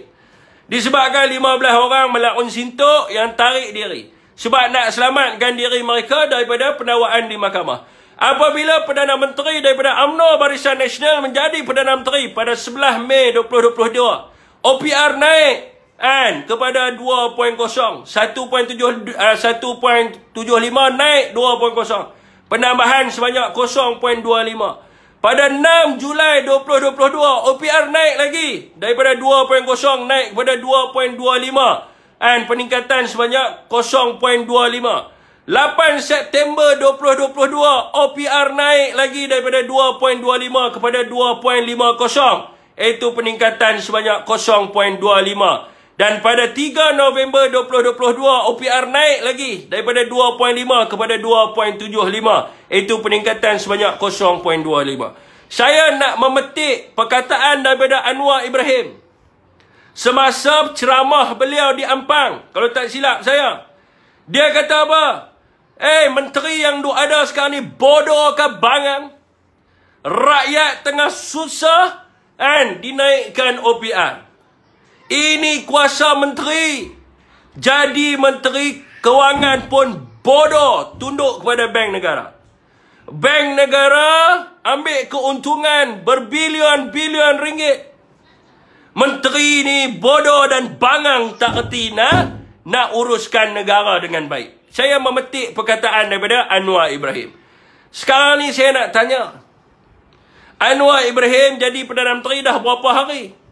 Disebabkan 15 orang melaun sintok yang tarik diri. Sebab nak selamatkan diri mereka daripada penakwaan di mahkamah. Apabila Perdana Menteri daripada UMNO Barisan Nasional menjadi Perdana Menteri pada 11 Mei 2022, OPR naik kepada 2.0. 1.75 naik 2.0. Penambahan sebanyak 0.25. Pada 6 Julai 2022, OPR naik lagi. Daripada 2.0 naik kepada 2.25. Peningkatan sebanyak 0.25. 8 September 2022, OPR naik lagi daripada 2.25 kepada 2.50. Iaitu peningkatan sebanyak 0.25. Dan pada 3 November 2022, OPR naik lagi daripada 2.5 kepada 2.75. Itu peningkatan sebanyak 0.25. Saya nak memetik perkataan daripada Anwar Ibrahim semasa ceramah beliau di Ampang. Kalau tak silap saya, dia kata apa? Menteri yang ada sekarang ni bodoh ke bangang? Rakyat tengah susah dinaikkan OPR. Ini kuasa menteri. Jadi menteri kewangan pun bodoh, tunduk kepada bank negara. Bank negara ambil keuntungan berbilion-bilion ringgit. Menteri ni bodoh dan bangang, tak erti nak uruskan negara dengan baik. Saya memetik perkataan daripada Anwar Ibrahim. Sekarang ni saya nak tanya, Anwar Ibrahim jadi Perdana Menteri dah berapa hari?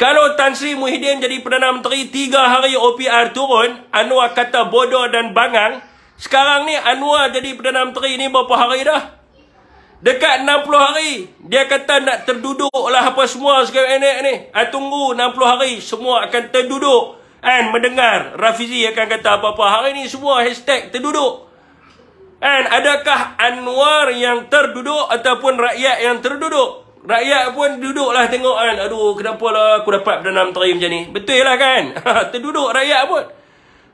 Kalau Tan Sri Muhyiddin jadi Perdana Menteri 3 hari OPR turun, Anwar kata bodoh dan bangang. Sekarang ni Anwar jadi Perdana Menteri ni berapa hari dah? Dekat 60 hari. Dia kata nak terduduk lah apa semua sekarang ni. Tunggu 60 hari semua akan terduduk. Mendengar Rafizi akan kata apa-apa. Hari ni semua hashtag terduduk. Adakah Anwar yang terduduk ataupun rakyat yang terduduk? Rakyat pun duduklah tengok aduh, kenapa lah aku dapat Perdana Menteri macam ni. Betul lah kan? Terduduk rakyat pun.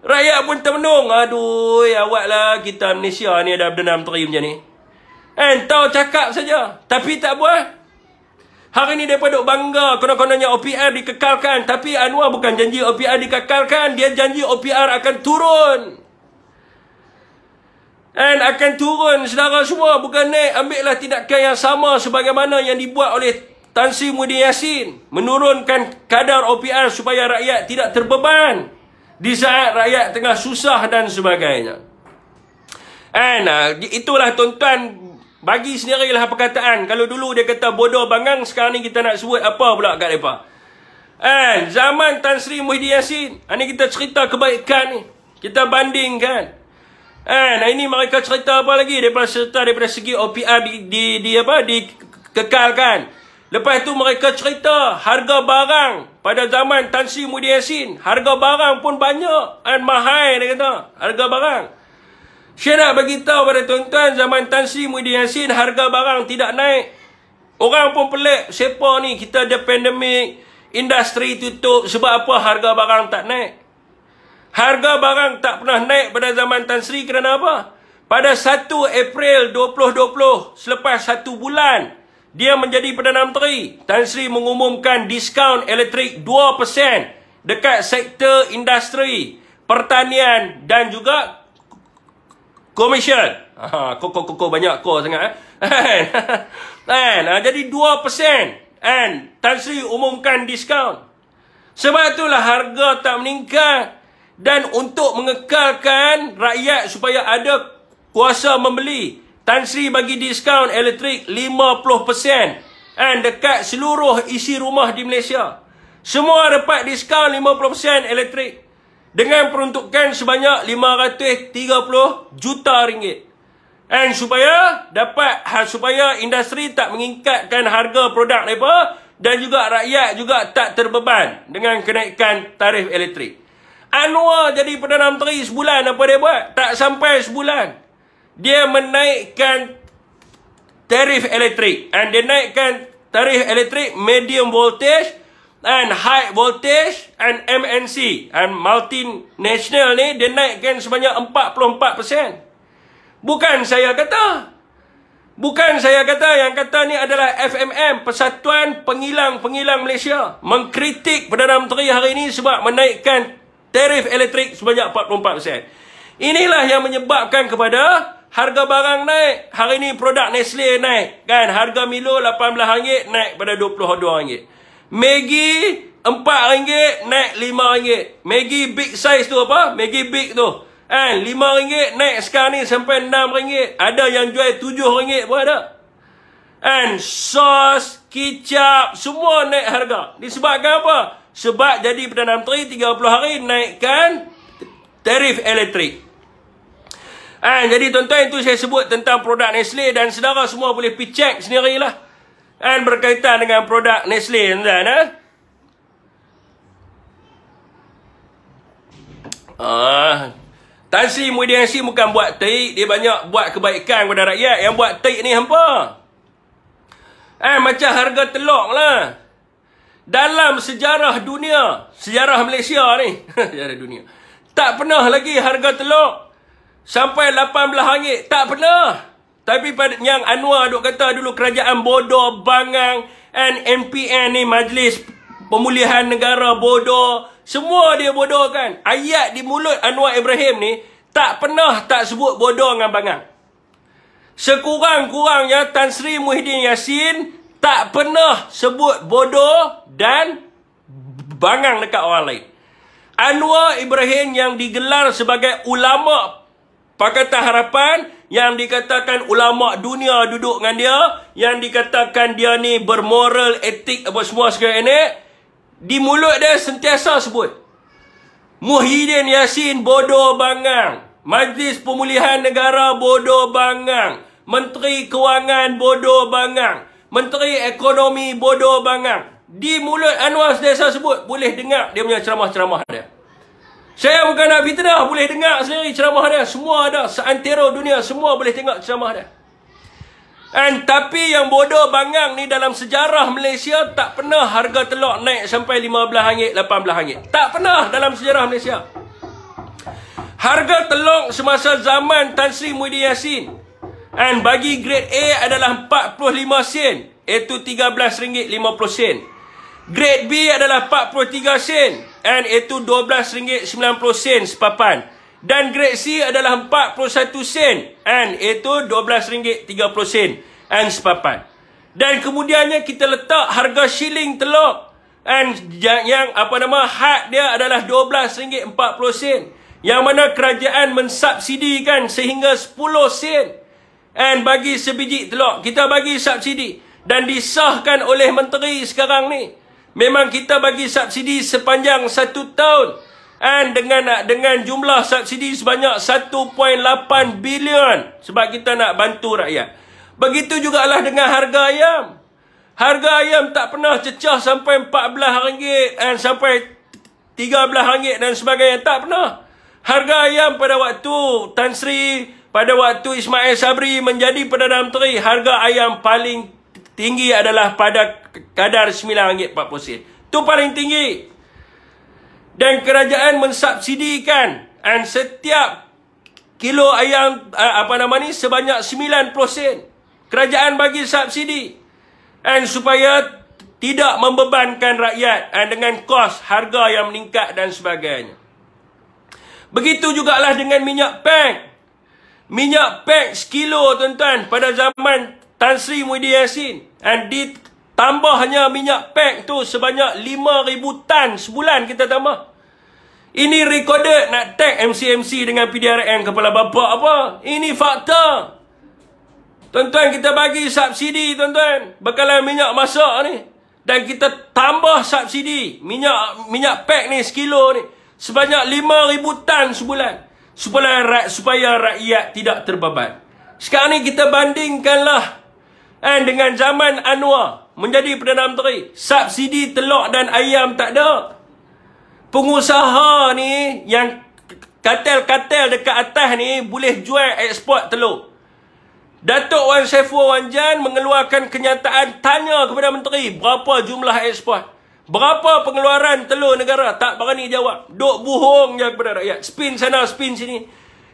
Rakyat pun termenung. Aduh, awak lah kita Malaysia ni ada Perdana Menteri macam ni. Tahu cakap saja. Tapi tak buat. Hari ni mereka duk bangga konon-kononnya OPR dikekalkan. Tapi Anwar bukan janji OPR dikekalkan. Dia janji OPR akan turun. Akan turun, saudara semua. Bukan naik. Ambillah tindakan yang sama sebagaimana yang dibuat oleh Tan Sri Muhyiddin Yassin. Menurunkan kadar OPR supaya rakyat tidak terbeban di saat rakyat tengah susah dan sebagainya. Itulah tuan-tuan, bagi sendirilah perkataan. Kalau dulu dia kata bodoh bangang, sekarang ni kita nak sebut apa pula kat mereka. Zaman Tan Sri Muhyiddin Yassin, ini kita cerita kebaikan ni. Kita bandingkan. Ini mereka cerita apa lagi? Daripada segi OPR dikekalkan. Lepas tu mereka cerita harga barang pada zaman Tan Sri Muhyiddin Yassin. Harga barang pun banyak. Mahal dia kata. Harga barang. Saya nak bagi tahu pada tuan-tuan, zaman Tan Sri Muhyiddin Yassin harga barang tidak naik. Orang pun pelik. Siapa ni? Kita ada pandemik. Industri tutup. Sebab apa harga barang tak naik? Harga barang tak pernah naik pada zaman Tan Sri kerana apa? Pada 1 April 2020, selepas 1 bulan, dia menjadi Perdana Menteri, Tan Sri mengumumkan diskaun elektrik 2% dekat sektor industri, pertanian dan juga komersial. Koko banyak sangat. Jadi 2%. Tan Sri umumkan diskaun. Sebab itulah harga tak meningkat. Dan untuk mengekalkan rakyat supaya ada kuasa membeli, Tan Sri bagi diskaun elektrik 50%. Dekat seluruh isi rumah di Malaysia. Semua dapat diskaun 50% elektrik. Dengan peruntukan sebanyak 530 juta ringgit. And supaya supaya industri tak mengingkatkan harga produk mereka dan juga rakyat juga tak terbeban dengan kenaikan tarif elektrik. Anwar jadi Perdana Menteri sebulan apa dia buat? Tak sampai sebulan. Dia menaikkan tarif elektrik. And dia naikkan tarif elektrik medium voltage and high voltage and MNC. And multinational ni dia naikkan sebanyak 44%. Bukan saya kata. Bukan saya kata. Yang kata ni adalah FMM, Persatuan Pengilang Malaysia, mengkritik Perdana Menteri hari ini sebab menaikkan tarif elektrik sebanyak 44%. Inilah yang menyebabkan kepada harga barang naik. Hari ini produk Nestle naik. Kan? Harga Milo RM18 naik pada RM22. Maggi RM4 naik RM5. Maggi big size tu apa? Maggi big tu. RM5 naik sekarang ni sampai RM6. Ada yang jual RM7 pun ada. And sos, kicap, semua naik harga. Disebabkan apa? Sebab jadi Perdana Menteri 30 hari naikkan tarif elektrik. Jadi tuan-tuan, itu saya sebut tentang produk Nestle. Dan saudara semua boleh pergi cek sendirilah. Berkaitan dengan produk Nestle, tuan-tuan. Tan Sri Muhyiddin Yassin bukan buat taik, dia banyak buat kebaikan kepada rakyat. Yang buat taik ni hampa. Macam harga telur lah. Dalam sejarah dunia, sejarah Malaysia ni, sejarah dunia, tak pernah lagi harga telur sampai RM18. Tak pernah. Tapi yang Anwar duk kata dulu kerajaan bodoh, bangang, and MPN ni, Majlis Pemulihan Negara bodoh. Semua dia bodoh kan. Ayat di mulut Anwar Ibrahim ni tak pernah tak sebut bodoh dengan bangang. Sekurang-kurangnya Tan Sri Muhyiddin Yassin tak pernah sebut bodoh dan bangang dekat orang lain. Anwar Ibrahim yang digelar sebagai ulama Pakatan Harapan, yang dikatakan ulama dunia duduk dengan dia, yang dikatakan dia ni bermoral, etik apa semua sekarang ini, di mulut dia sentiasa sebut Muhyiddin Yassin bodoh bangang, Majlis Pemulihan Negara bodoh bangang, Menteri Kewangan bodoh bangang, Menteri Ekonomi bodoh bangang. Di mulut Anwar sentiasa sebut. Boleh dengar dia punya ceramah-ceramah dia. Saya bukan nak fitnah, boleh dengar sendiri ceramah dia. Semua ada, seantero dunia semua boleh tengok ceramah dia. Tapi yang bodoh bangang ni dalam sejarah Malaysia tak pernah harga telur naik sampai RM15, RM18. Tak pernah dalam sejarah Malaysia. Harga telur semasa zaman Tan Sri Muhyiddin Yassin bagi grade A adalah 45 sen, iaitu RM13.50. Grade B adalah 43 sen, iaitu RM12.90 sepapan. Dan grade C adalah 41 sen, iaitu RM12.30 sepapan. Dan kemudiannya kita letak harga shilling telur, yang had dia adalah RM12.40, yang mana kerajaan mensubsidikan sehingga 10 sen bagi sebiji telur. Kita bagi subsidi dan disahkan oleh menteri sekarang ni. Memang kita bagi subsidi sepanjang 1 tahun dengan jumlah subsidi sebanyak 1.8 bilion sebab kita nak bantu rakyat. Begitu jugalah dengan harga ayam. Harga ayam tak pernah cecah sampai RM14 sampai RM13 dan sebagainya. Tak pernah. Harga ayam pada waktu Tan Sri, pada waktu Ismail Sabri menjadi Perdana Menteri, harga ayam paling tinggi adalah pada kadar RM9.40. Itu paling tinggi. Dan kerajaan mensubsidikan setiap kilo ayam sebanyak 90 sen. Kerajaan bagi subsidi supaya tidak membebankan rakyat dengan kos harga yang meningkat dan sebagainya. Begitu jugalah dengan minyak pek. Minyak pek sekilo tuan-tuan pada zaman Tan Sri Muhyiddin Yassin, ditambahnya minyak pek tu sebanyak 5,000 tan sebulan kita tambah. Ini recorded, nak tag MC dengan PDRM kepala bapa apa? Ini fakta. Tuan-tuan, kita bagi subsidi tuan-tuan bekalan minyak masak ni, dan kita tambah subsidi minyak pek ni sekilo ni sebanyak 5,000 tan sebulan supaya rakyat tidak terbeban. Sekarang ni kita bandingkanlah dengan zaman Anwar menjadi Perdana Menteri. Subsidi telur dan ayam tak ada. Pengusaha ni yang katel-katel dekat atas ni boleh jual ekspor telur. Datuk Wan Saiful Wan Jan mengeluarkan kenyataan, tanya kepada menteri berapa jumlah ekspor, berapa pengeluaran telur negara, tak berani jawab. Duk bohong je kepada rakyat. Spin sana, spin sini.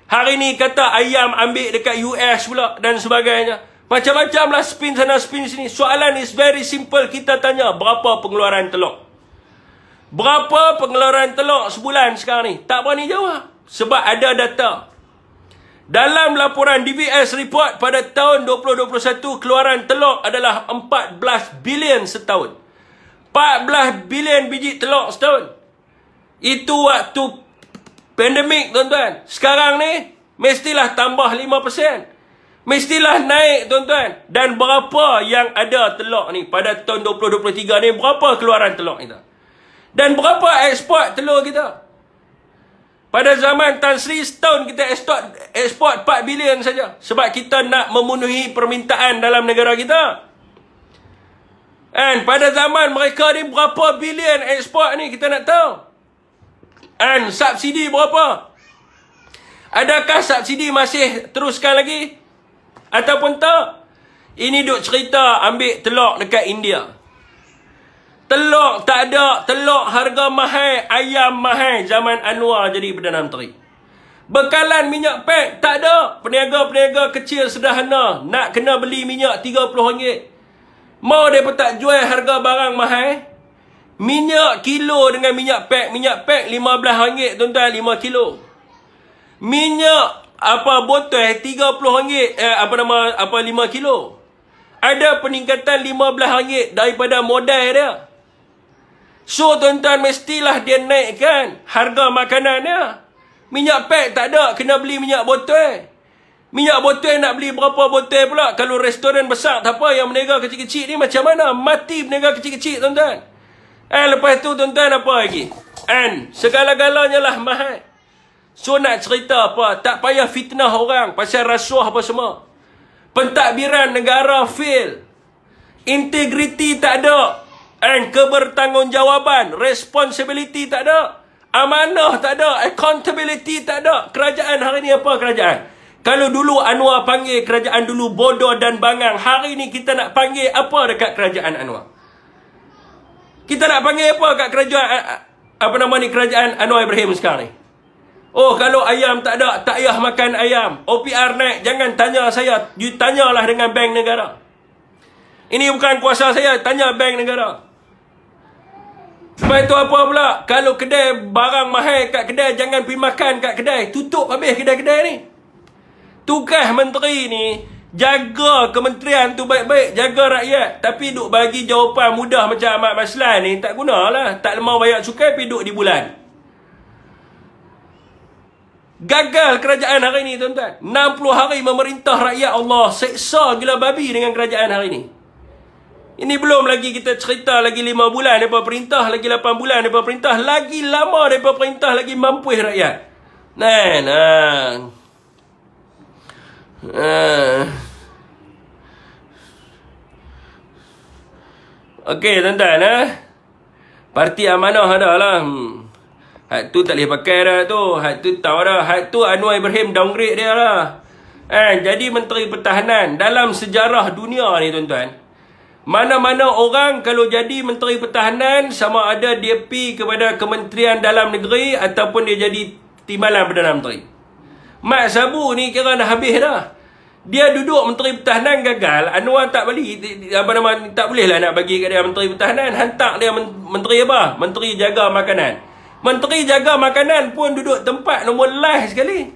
Hari ni kata ayam ambil dekat US pula dan sebagainya. Macam-macam lah spin sana, spin sini. Soalan is very simple. Kita tanya berapa pengeluaran telur. Berapa pengeluaran telur sebulan sekarang ni? Tak berani jawab. Sebab ada data. Dalam laporan DBS report pada tahun 2021, keluaran telur adalah 14 bilion setahun. 14 bilion biji telur setahun. Itu waktu pandemik, tuan-tuan. Sekarang ni, mestilah tambah 5%. Mestilah naik, tuan-tuan. Dan berapa yang ada telur ni pada tahun 2023 ni? Berapa keluaran telur kita? Dan berapa ekspor telur kita? Pada zaman Tan Sri, setahun kita ekspor 4 bilion saja. Sebab kita nak memenuhi permintaan dalam negara kita. And pada zaman mereka ni, berapa bilion ekspor ni kita nak tahu. And subsidi berapa? Adakah subsidi masih teruskan lagi? Ataupun tak? Ini duk cerita ambil telur dekat India. Telur tak ada, telur harga mahal, ayam mahal zaman Anwar jadi Perdana Menteri. Bekalan minyak pek tak ada. Peniaga-peniaga kecil sederhana nak kena beli minyak RM30. Mau mereka tak jual harga barang mahal. Minyak kilo dengan minyak pek RM15, tuan-tuan, 5 kilo. Minyak botol RM30, 5 kilo. Ada peningkatan RM15 daripada modal dia. So, tuan-tuan, mestilah dia naikkan harga makanan dia. Minyak pek tak ada, kena beli minyak botol. Minyak botol nak beli berapa botol pula? Kalau restoran besar, tak apa, yang berniaga kecil-kecil ni macam mana? Mati berniaga kecil-kecil, tuan-tuan. Lepas tu, tuan-tuan, apa lagi? Segala-galanya lah mahal. So, nak cerita apa? Tak payah fitnah orang pasal rasuah apa semua. Pentadbiran negara fail. Integriti tak ada. Kebertanggungjawaban, responsibility tak ada. Amanah tak ada. Accountability tak ada. Kerajaan hari ni apa kerajaan? Kalau dulu Anwar panggil kerajaan dulu bodoh dan bangang, hari ni kita nak panggil apa dekat kerajaan Anwar? Kita nak panggil apa kat kerajaan, kerajaan Anwar Ibrahim sekarang ni? Oh, kalau ayam tak ada, tak payah makan ayam. OPR naik, jangan tanya saya. You tanyalah dengan bank negara. Ini bukan kuasa saya, tanya bank negara. Sebab itu apa pula? Kalau kedai barang mahal kat kedai, jangan pergi makan kat kedai. Tutup habis kedai-kedai ni. Tugas menteri ni, jaga kementerian tu baik-baik, jaga rakyat. Tapi duk bagi jawapan mudah macam Ahmad Maslan ni, tak gunalah. Tak lemah bayar cukai, pergi duk di bulan. Gagal kerajaan hari ni, tuan-tuan. 60 hari memerintah rakyat Allah. Seksa gila babi dengan kerajaan hari ni. Ini belum lagi kita cerita lagi 5 bulan daripada perintah, lagi 8 bulan daripada perintah, lagi lama daripada perintah, lagi mampu rakyat. Okey, tuan-tuan, Parti Amanah ada lah. Had tu tak boleh pakai dah tu. Had tu tahu dah. Had tu Anwar Ibrahim downgrade dia lah. Jadi Menteri Pertahanan dalam sejarah dunia ni, tuan-tuan, mana-mana orang kalau jadi Menteri Pertahanan, sama ada dia pergi kepada Kementerian Dalam Negeri ataupun dia jadi Timbalan Perdana Menteri. Mat Sabu ni kira dah habis dah. Dia duduk Menteri Pertahanan gagal. Anwar tak bagi, tak boleh lah nak bagi kat dia Menteri Pertahanan. Hantar dia Menteri apa? Menteri Jaga Makanan. Menteri Jaga Makanan pun duduk tempat nombor last sekali.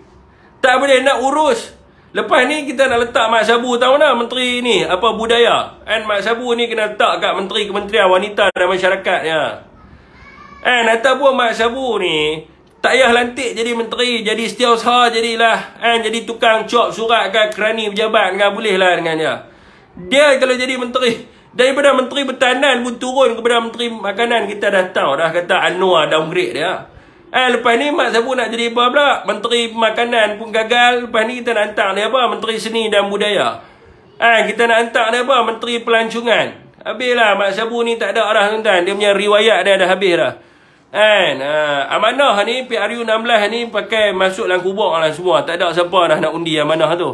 Tak boleh nak urus. Lepas ni kita nak letak Mat Sabu, tahu tak, Menteri ni budaya. Mat Sabu ni kena letak kat Menteri Kementerian Wanita dan Masyarakat ya. Ataupun Mat Sabu ni tak payah lantik jadi menteri, jadi setiausaha jadilah. Jadi tukang cop surat kat kerani pejabat dengan bolehlah dengan dia. Dia kalau jadi menteri, daripada Menteri Pertahanan pun turun kepada Menteri Makanan, kita dah tahu dah, kata Anwar downgrade dia. Lepas ni Mak Sabu nak jadi apa pula? Menteri Makanan pun gagal. Lepas ni kita nak hantar dia apa? Menteri Seni dan Budaya. Kita nak hantar dia apa? Menteri Pelancongan. Habislah Mak Sabu ni tak ada arah tuan-tuan. Dia punya riwayat dia dah habis dah. Amanah ni, PRU 16 ni pakai masuk dalam kubur lah semua. Tak ada siapa dah nak undi amanah tu.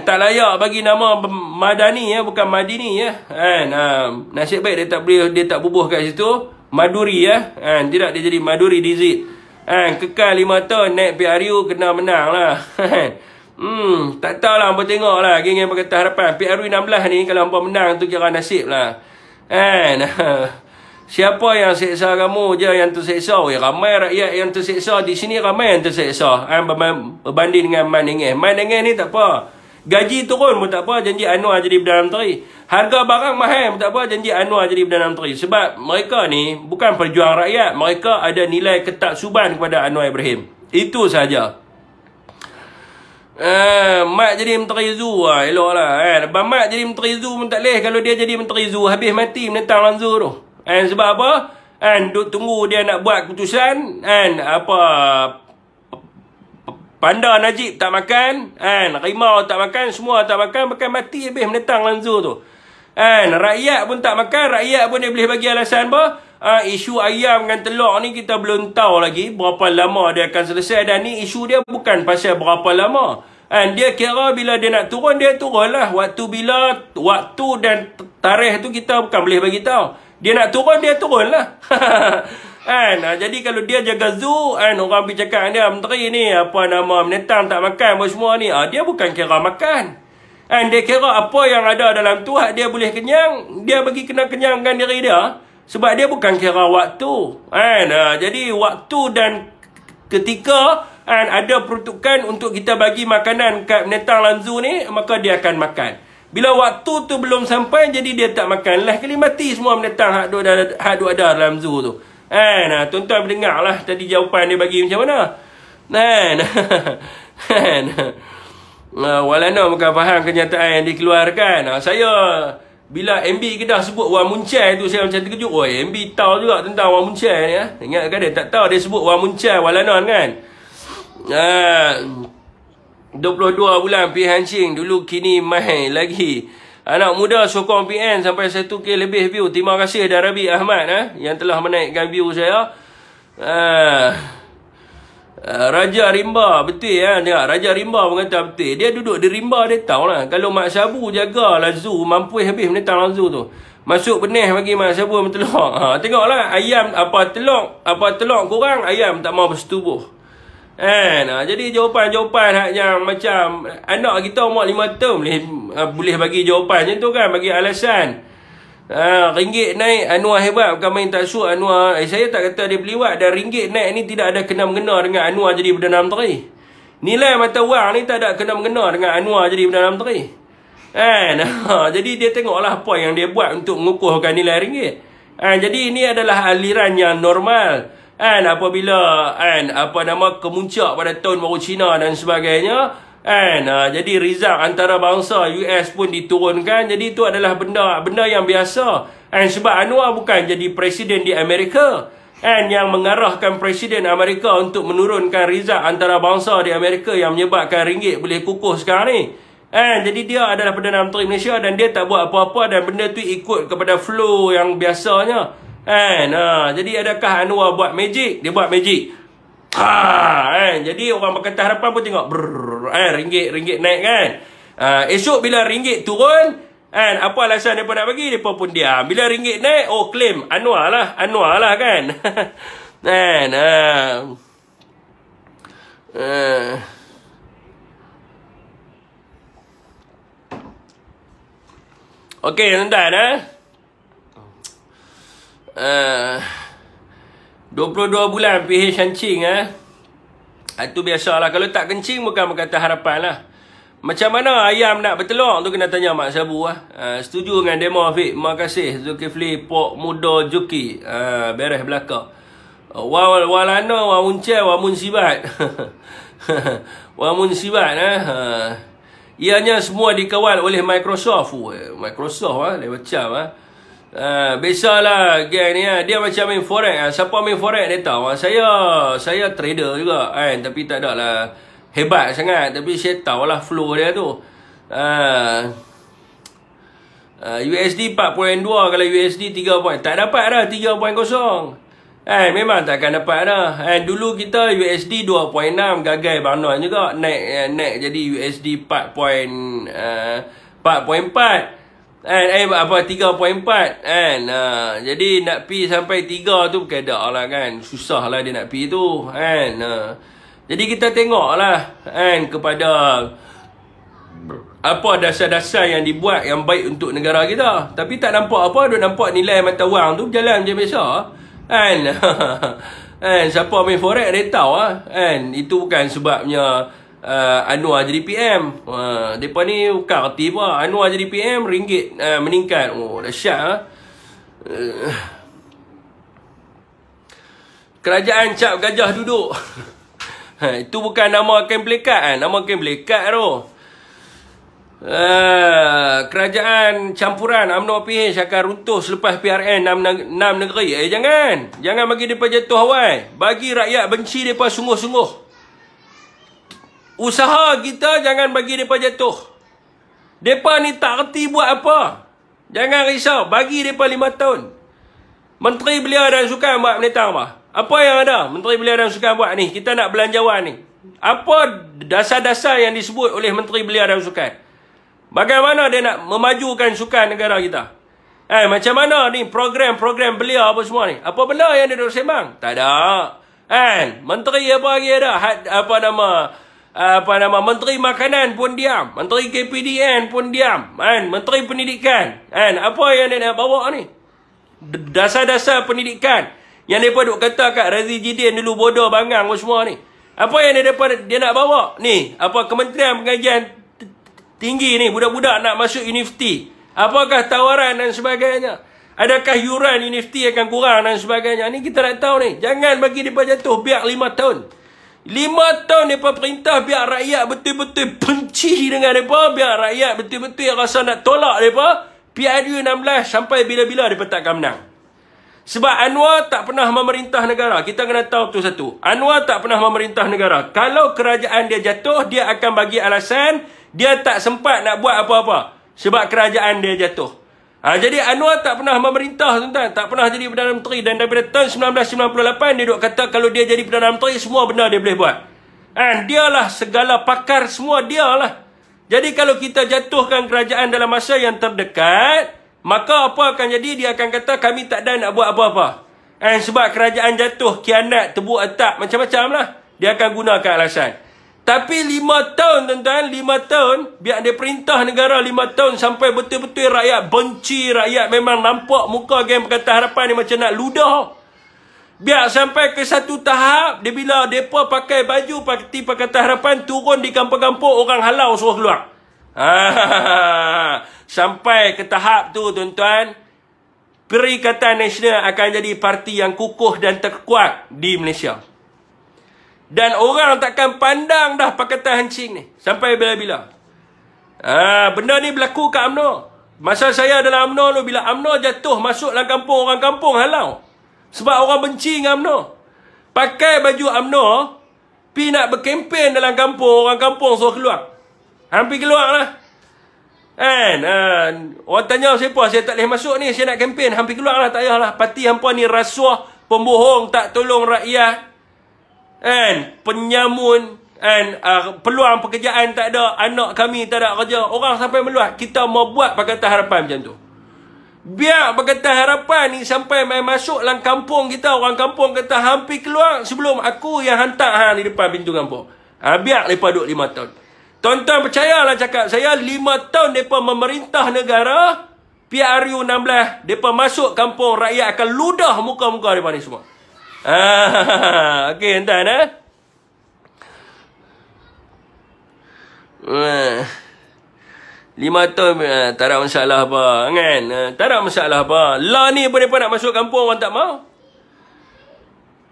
Tak layak bagi nama Madani ya, bukan Madini ya. Nasib baik dia tak bubuh kat situ. Maduri ya. Tidak dia jadi Maduri Dizit. Kekal 5 tahun naik PRU kena menang lah. Tak tahulah hampa tengok lah geng-geng Pakatan Harapan. PRU 16 ni kalau hampa menang tu kira nasib lah. Siapa yang seksa kamu je yang terseksa. Ramai rakyat yang terseksa. Di sini ramai yang terseksa. Berbanding dengan Man Engeh. Man Engeh ni tak apa. Gaji turun pun tak apa. Janji Anwar jadi Perdana Menteri. Harga barang mahal pun tak apa. Janji Anwar jadi Perdana Menteri. Sebab mereka ni bukan perjuang rakyat. Mereka ada nilai ketaksuban kepada Anwar Ibrahim. Itu saja. Mak jadi Menteri Zoo lah. Elok lah. Mak jadi Menteri Zoo pun tak boleh. Kalau dia jadi Menteri Zoo habis mati menentang dalam zoo tu. Sebab apa? Duk tunggu dia nak buat keputusan. Panda Najib tak makan. Rimau tak makan. Semua tak makan. Bahkan mati habis menentang dalam zoo tu. Rakyat pun tak makan. Rakyat pun dia boleh bagi alasan apa? Isu ayam dengan telur ni kita belum tahu lagi berapa lama dia akan selesai. Dan ni isu dia bukan pasal berapa lama. Dia kira bila dia nak turun, dia turun lah. Waktu dan tarikh tu kita bukan boleh bagi tahu. Dia nak turun, dia turun lah. Jadi kalau dia jaga zoo, orang pergi cakap dia menteri ni menentang tak makan apa semua ni, dia bukan kira makan. Dia kira apa yang ada dalam tu dia boleh kenyang, dia bagi kena kenyangkan diri dia. Sebab dia bukan kira waktu. Jadi waktu dan ketika ada peruntukan untuk kita bagi makanan kat menentang dalam zoo ni, maka dia akan makan. Bila waktu tu belum sampai, jadi dia tak makan. Lah kali mati semua menentang hak duk ada dalam zoo tu. Tuan-tuan mendengar lah tadi jawapan dia bagi macam mana. Walana bukan faham kenyataan yang dikeluarkan. Saya bila MB Kedah sebut Wan Muncai tu, saya macam terkejut. MB tahu juga tentang Wan Muncai ni. Ingat kan dia tak tahu dia sebut Wan Muncai Walanon kan. 22 bulan pergi hancing. Dulu kini mai lagi. Anak muda sokong PN sampai 1K lebih view. Terima kasih Darabi Ahmad yang telah menaikkan view saya. Raja Rimba. Betul ya. Raja Rimba pun kata betul. Dia duduk di Rimba, dia tahu lah. Kalau Mak Sabu jagalah zoo, mampu habis menentang dalam zoo tu. Masuk benih bagi Mak Sabu telur. Tengoklah ayam telur kurang, ayam tak mau bersetubuh. Jadi jawapan-jawapan yang macam anak kita umur 5 tahun boleh bagi jawapan macam tu kan, bagi alasan. Ringgit naik, Anwar hebat, bukan main taksub Anwar. Saya tak kata dia peliwat. Dan ringgit naik ni tidak ada kena-mengena dengan Anwar jadi Perdana Menteri. Nilai mata wang ni tak ada kena-mengena dengan Anwar jadi Perdana Menteri. Jadi dia tengoklah apa yang dia buat untuk mengukuhkan nilai ringgit. Jadi ini adalah aliran yang normal. Apabila kemuncak pada tahun baru Cina dan sebagainya, jadi result antarabangsa US pun diturunkan. Jadi itu adalah benda yang biasa. Sebab Anwar bukan jadi presiden di Amerika, yang mengarahkan presiden Amerika untuk menurunkan result antarabangsa di Amerika yang menyebabkan ringgit boleh kukuh sekarang ni. Jadi dia adalah Perdana Menteri Malaysia dan dia tak buat apa-apa, dan benda tu ikut kepada flow yang biasanya. Jadi adakah Anwar buat magic? Dia buat magic. Jadi orang Pakatan Harapan pun tengok ringgit naik kan. Esok bila ringgit turun, apa alasan mereka nak bagi? Mereka pun diam. Bila ringgit naik, claim Anwar lah kan. Okey tuan-tuan 22 bulan PH hancing itu biasalah. Kalau tak kencing bukan Pakatan Harapan lah. Macam mana ayam nak bertelur tu kena tanya Mak Sabu Setuju dengan demo Afiq. Terima kasih Zulkifli Pok Muda Juki. Beres belakang. Walana Wamuncai Wamunsibat. Wamunsibat ianya semua dikawal oleh Microsoft. Microsoft lain macam Biasalah geng ni dia macam main forex. Siapa main forex dia tahu. Saya trader juga kan, tapi tak ada lah hebat sangat, tapi saya tahu lah flow dia tu. USD 4.2, kalau USD 3 point tak dapat dah 3.0. Memang takkan dapat dah. Dulu kita USD 2.6 gagal Barnon juga, naik jadi USD 4.4. 3.4 kan. Jadi nak pi sampai 3 tu kedak lah kan. Susah lah dia nak pi tu kan. Jadi kita tengok lah kan kepada apa dasar-dasar yang dibuat yang baik untuk negara kita. Tapi tak nampak apa, duk nampak nilai mata wang tu berjalan macam biasa kan. Siapa main forex dia tahu lah kan. Itu bukan sebabnya Anwar jadi PM. Mereka ni bukan reti apa. Anwar jadi PM, ringgit meningkat. Oh, dahsyat lah. Kerajaan cap gajah duduk. Itu bukan nama kem plekat kan. Nama kem plekat tu. Kerajaan campuran UMNO PH akan runtuh selepas PRN 6 negeri. Jangan bagi mereka jatuh awal. Bagi rakyat benci mereka sungguh-sungguh. Usaha kita jangan bagi mereka jatuh. Mereka ni tak reti buat apa. Jangan risau. Bagi mereka 5 tahun. Menteri Belia dan Sukan buat menetang apa? Apa yang ada Menteri Belia dan Sukan buat ni? Kita nak belanjawan ni. Apa dasar-dasar yang disebut oleh Menteri Belia dan Sukan? Bagaimana dia nak memajukan sukan negara kita? Macam mana ni program-program belia apa semua ni? Apa benda yang dia duk sembang? Tak ada. Menteri apa lagi ada? Menteri Makanan pun diam. Menteri KPDN pun diam. Menteri Pendidikan. Apa yang dia nak bawa ni? Dasar-dasar pendidikan. Yang mereka duk kata kat Razi Jidin dulu bodoh bangang semua ni. Apa yang dia nak bawa? Ni, apa Kementerian Pengajian Tinggi ni, budak-budak nak masuk universiti. Apakah tawaran dan sebagainya? Adakah yuran universiti akan kurang dan sebagainya? Ni kita nak tahu ni. Jangan bagi mereka jatuh, biar 5 tahun. 5 tahun mereka perintah, biar rakyat betul-betul benci dengan mereka. Biar rakyat betul-betul rasa nak tolak mereka. PRU 16 sampai bila-bila mereka takkan menang. Sebab Anwar tak pernah memerintah negara. Kita kena tahu tu satu. Anwar tak pernah memerintah negara. Kalau kerajaan dia jatuh, dia akan bagi alasan dia tak sempat nak buat apa-apa. Sebab kerajaan dia jatuh. Jadi Anwar tak pernah memerintah, tuan-tuan. Tak pernah jadi Perdana Menteri. Dan daripada tahun 1998, dia duk kata kalau dia jadi Perdana Menteri, semua benda dia boleh buat. Dialah segala pakar, semua dialah. Jadi kalau kita jatuhkan kerajaan dalam masa yang terdekat, maka apa akan jadi? Dia akan kata kami tak ada nak buat apa-apa. Sebab kerajaan jatuh, kianat, tebuk atap, macam-macam lah. Dia akan gunakan alasan. Tapi 5 tahun, tuan-tuan, 5 tahun, biar dia perintah negara 5 tahun sampai betul-betul rakyat benci, rakyat memang nampak muka geng Pakatan Harapan ni macam nak ludah. Biar sampai ke satu tahap, dia bila mereka pakai baju parti Pakatan Harapan, turun di kampung-kampung, orang halau suruh keluar. Sampai ke tahap tu, tuan-tuan, Perikatan Nasional akan jadi parti yang kukuh dan terkuat di Malaysia. Dan orang takkan pandang dah Pakatan Hancing ni. Sampai bila-bila. Benda ni berlaku kat UMNO. Masa saya dalam UMNO tu, bila UMNO jatuh, masuk dalam kampung, orang kampung halau. Sebab orang benci dengan UMNO. Pakai baju UMNO, pi nak berkempen dalam kampung, orang kampung suruh keluar. Hampir keluar lah. Orang tanya siapa, saya tak boleh masuk ni, saya nak kempen. Hampir keluar lah, tak payahlah. Parti hampa ni rasuah, pembohong, tak tolong rakyat. Penyamun, peluang pekerjaan tak ada, anak kami tak ada kerja. Orang sampai meluat. Kita mau buat Pakatan Harapan macam tu. Biar Pakatan Harapan ni sampai main masuk dalam kampung kita. Orang kampung kata hampir keluar sebelum aku yang hantar di depan pintu kampung. Biar mereka duduk 5 tahun. Tuan-tuan percayalah cakap saya, 5 tahun mereka memerintah negara, PRU 16, mereka masuk kampung, rakyat akan ludah muka-muka mereka ni semua. Okey, tuan-tuan. 5 tahun tak ada masalah apa kan? Tak ada masalah apa. Lah ni pun mereka nak masuk kampung, orang tak mau.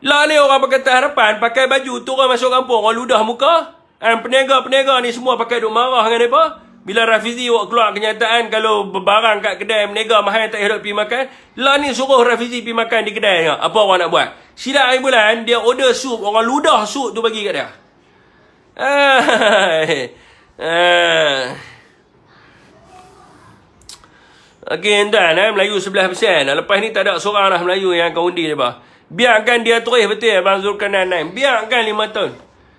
Lah ni orang Pakatan Harapan pakai baju turun masuk kampung, orang ludah muka. Peniaga-peniaga ni semua pakai duk marah dengan mereka. Bila Rafizi buat keluar kenyataan kalau barang kat kedai menega mahal tak elok pergi makan, lah ni suruh Rafizi pergi makan di kedai. Apa orang nak buat? Silap air bulan, dia order sup, orang ludah sup tu bagi kat dia. Okey, tuan, Melayu 11%. Lepas ni tak ada seorang lah Melayu yang akan undi dia. Biarkan dia terus betul Abang Zulkarnain naik. Biarkan 5 tahun.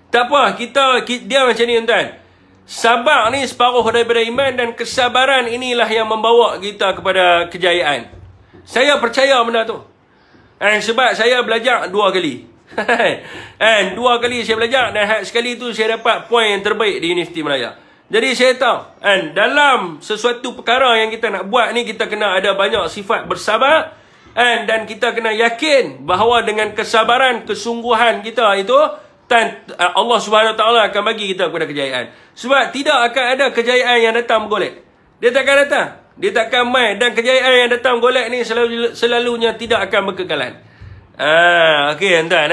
Tak apa, dia macam ni, tuan. Sabar ni separuh daripada iman, dan kesabaran inilah yang membawa kita kepada kejayaan. Saya percaya benda tu. Sebab saya belajar 2 kali. 2 kali saya belajar, dan sekali tu saya dapat poin yang terbaik di Universiti Malaya. Jadi saya tahu, dalam sesuatu perkara yang kita nak buat ni, kita kena ada banyak sifat bersabar, dan kita kena yakin bahawa dengan kesabaran, kesungguhan kita itu, Allah Subhanahu Wa Taala akan bagi kita kepada kejayaan. Sebab tidak akan ada kejayaan yang datang bergolek. Dia takkan datang. Dia takkan main. Dan kejayaan yang datang bergolek ni selalunya tidak akan berkekalan. Okey, tuan.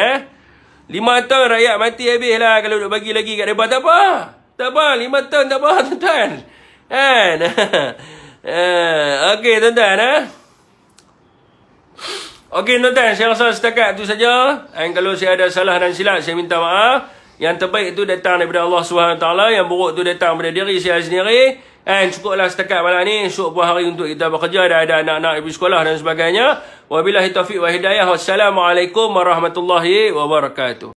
5 tahun rakyat mati habis lah kalau duk bagi lagi kat mereka. Tak apa. Tak apa, 5 tahun tak apa, tuan-tuan. Okey, tuan-tuan. Okey, tuan-tuan, saya rasa setakat tu saja. Kalau saya ada salah dan silap, saya minta maaf. Yang terbaik tu datang daripada Allah SWT. Yang buruk tu datang daripada diri saya sendiri. Cukuplah setakat malam ni. Esok pun hari untuk kita bekerja, dan ada anak-anak pergi sekolah dan sebagainya. Wabillahi taufiq wa hidayah. Wassalamualaikum warahmatullahi wabarakatuh.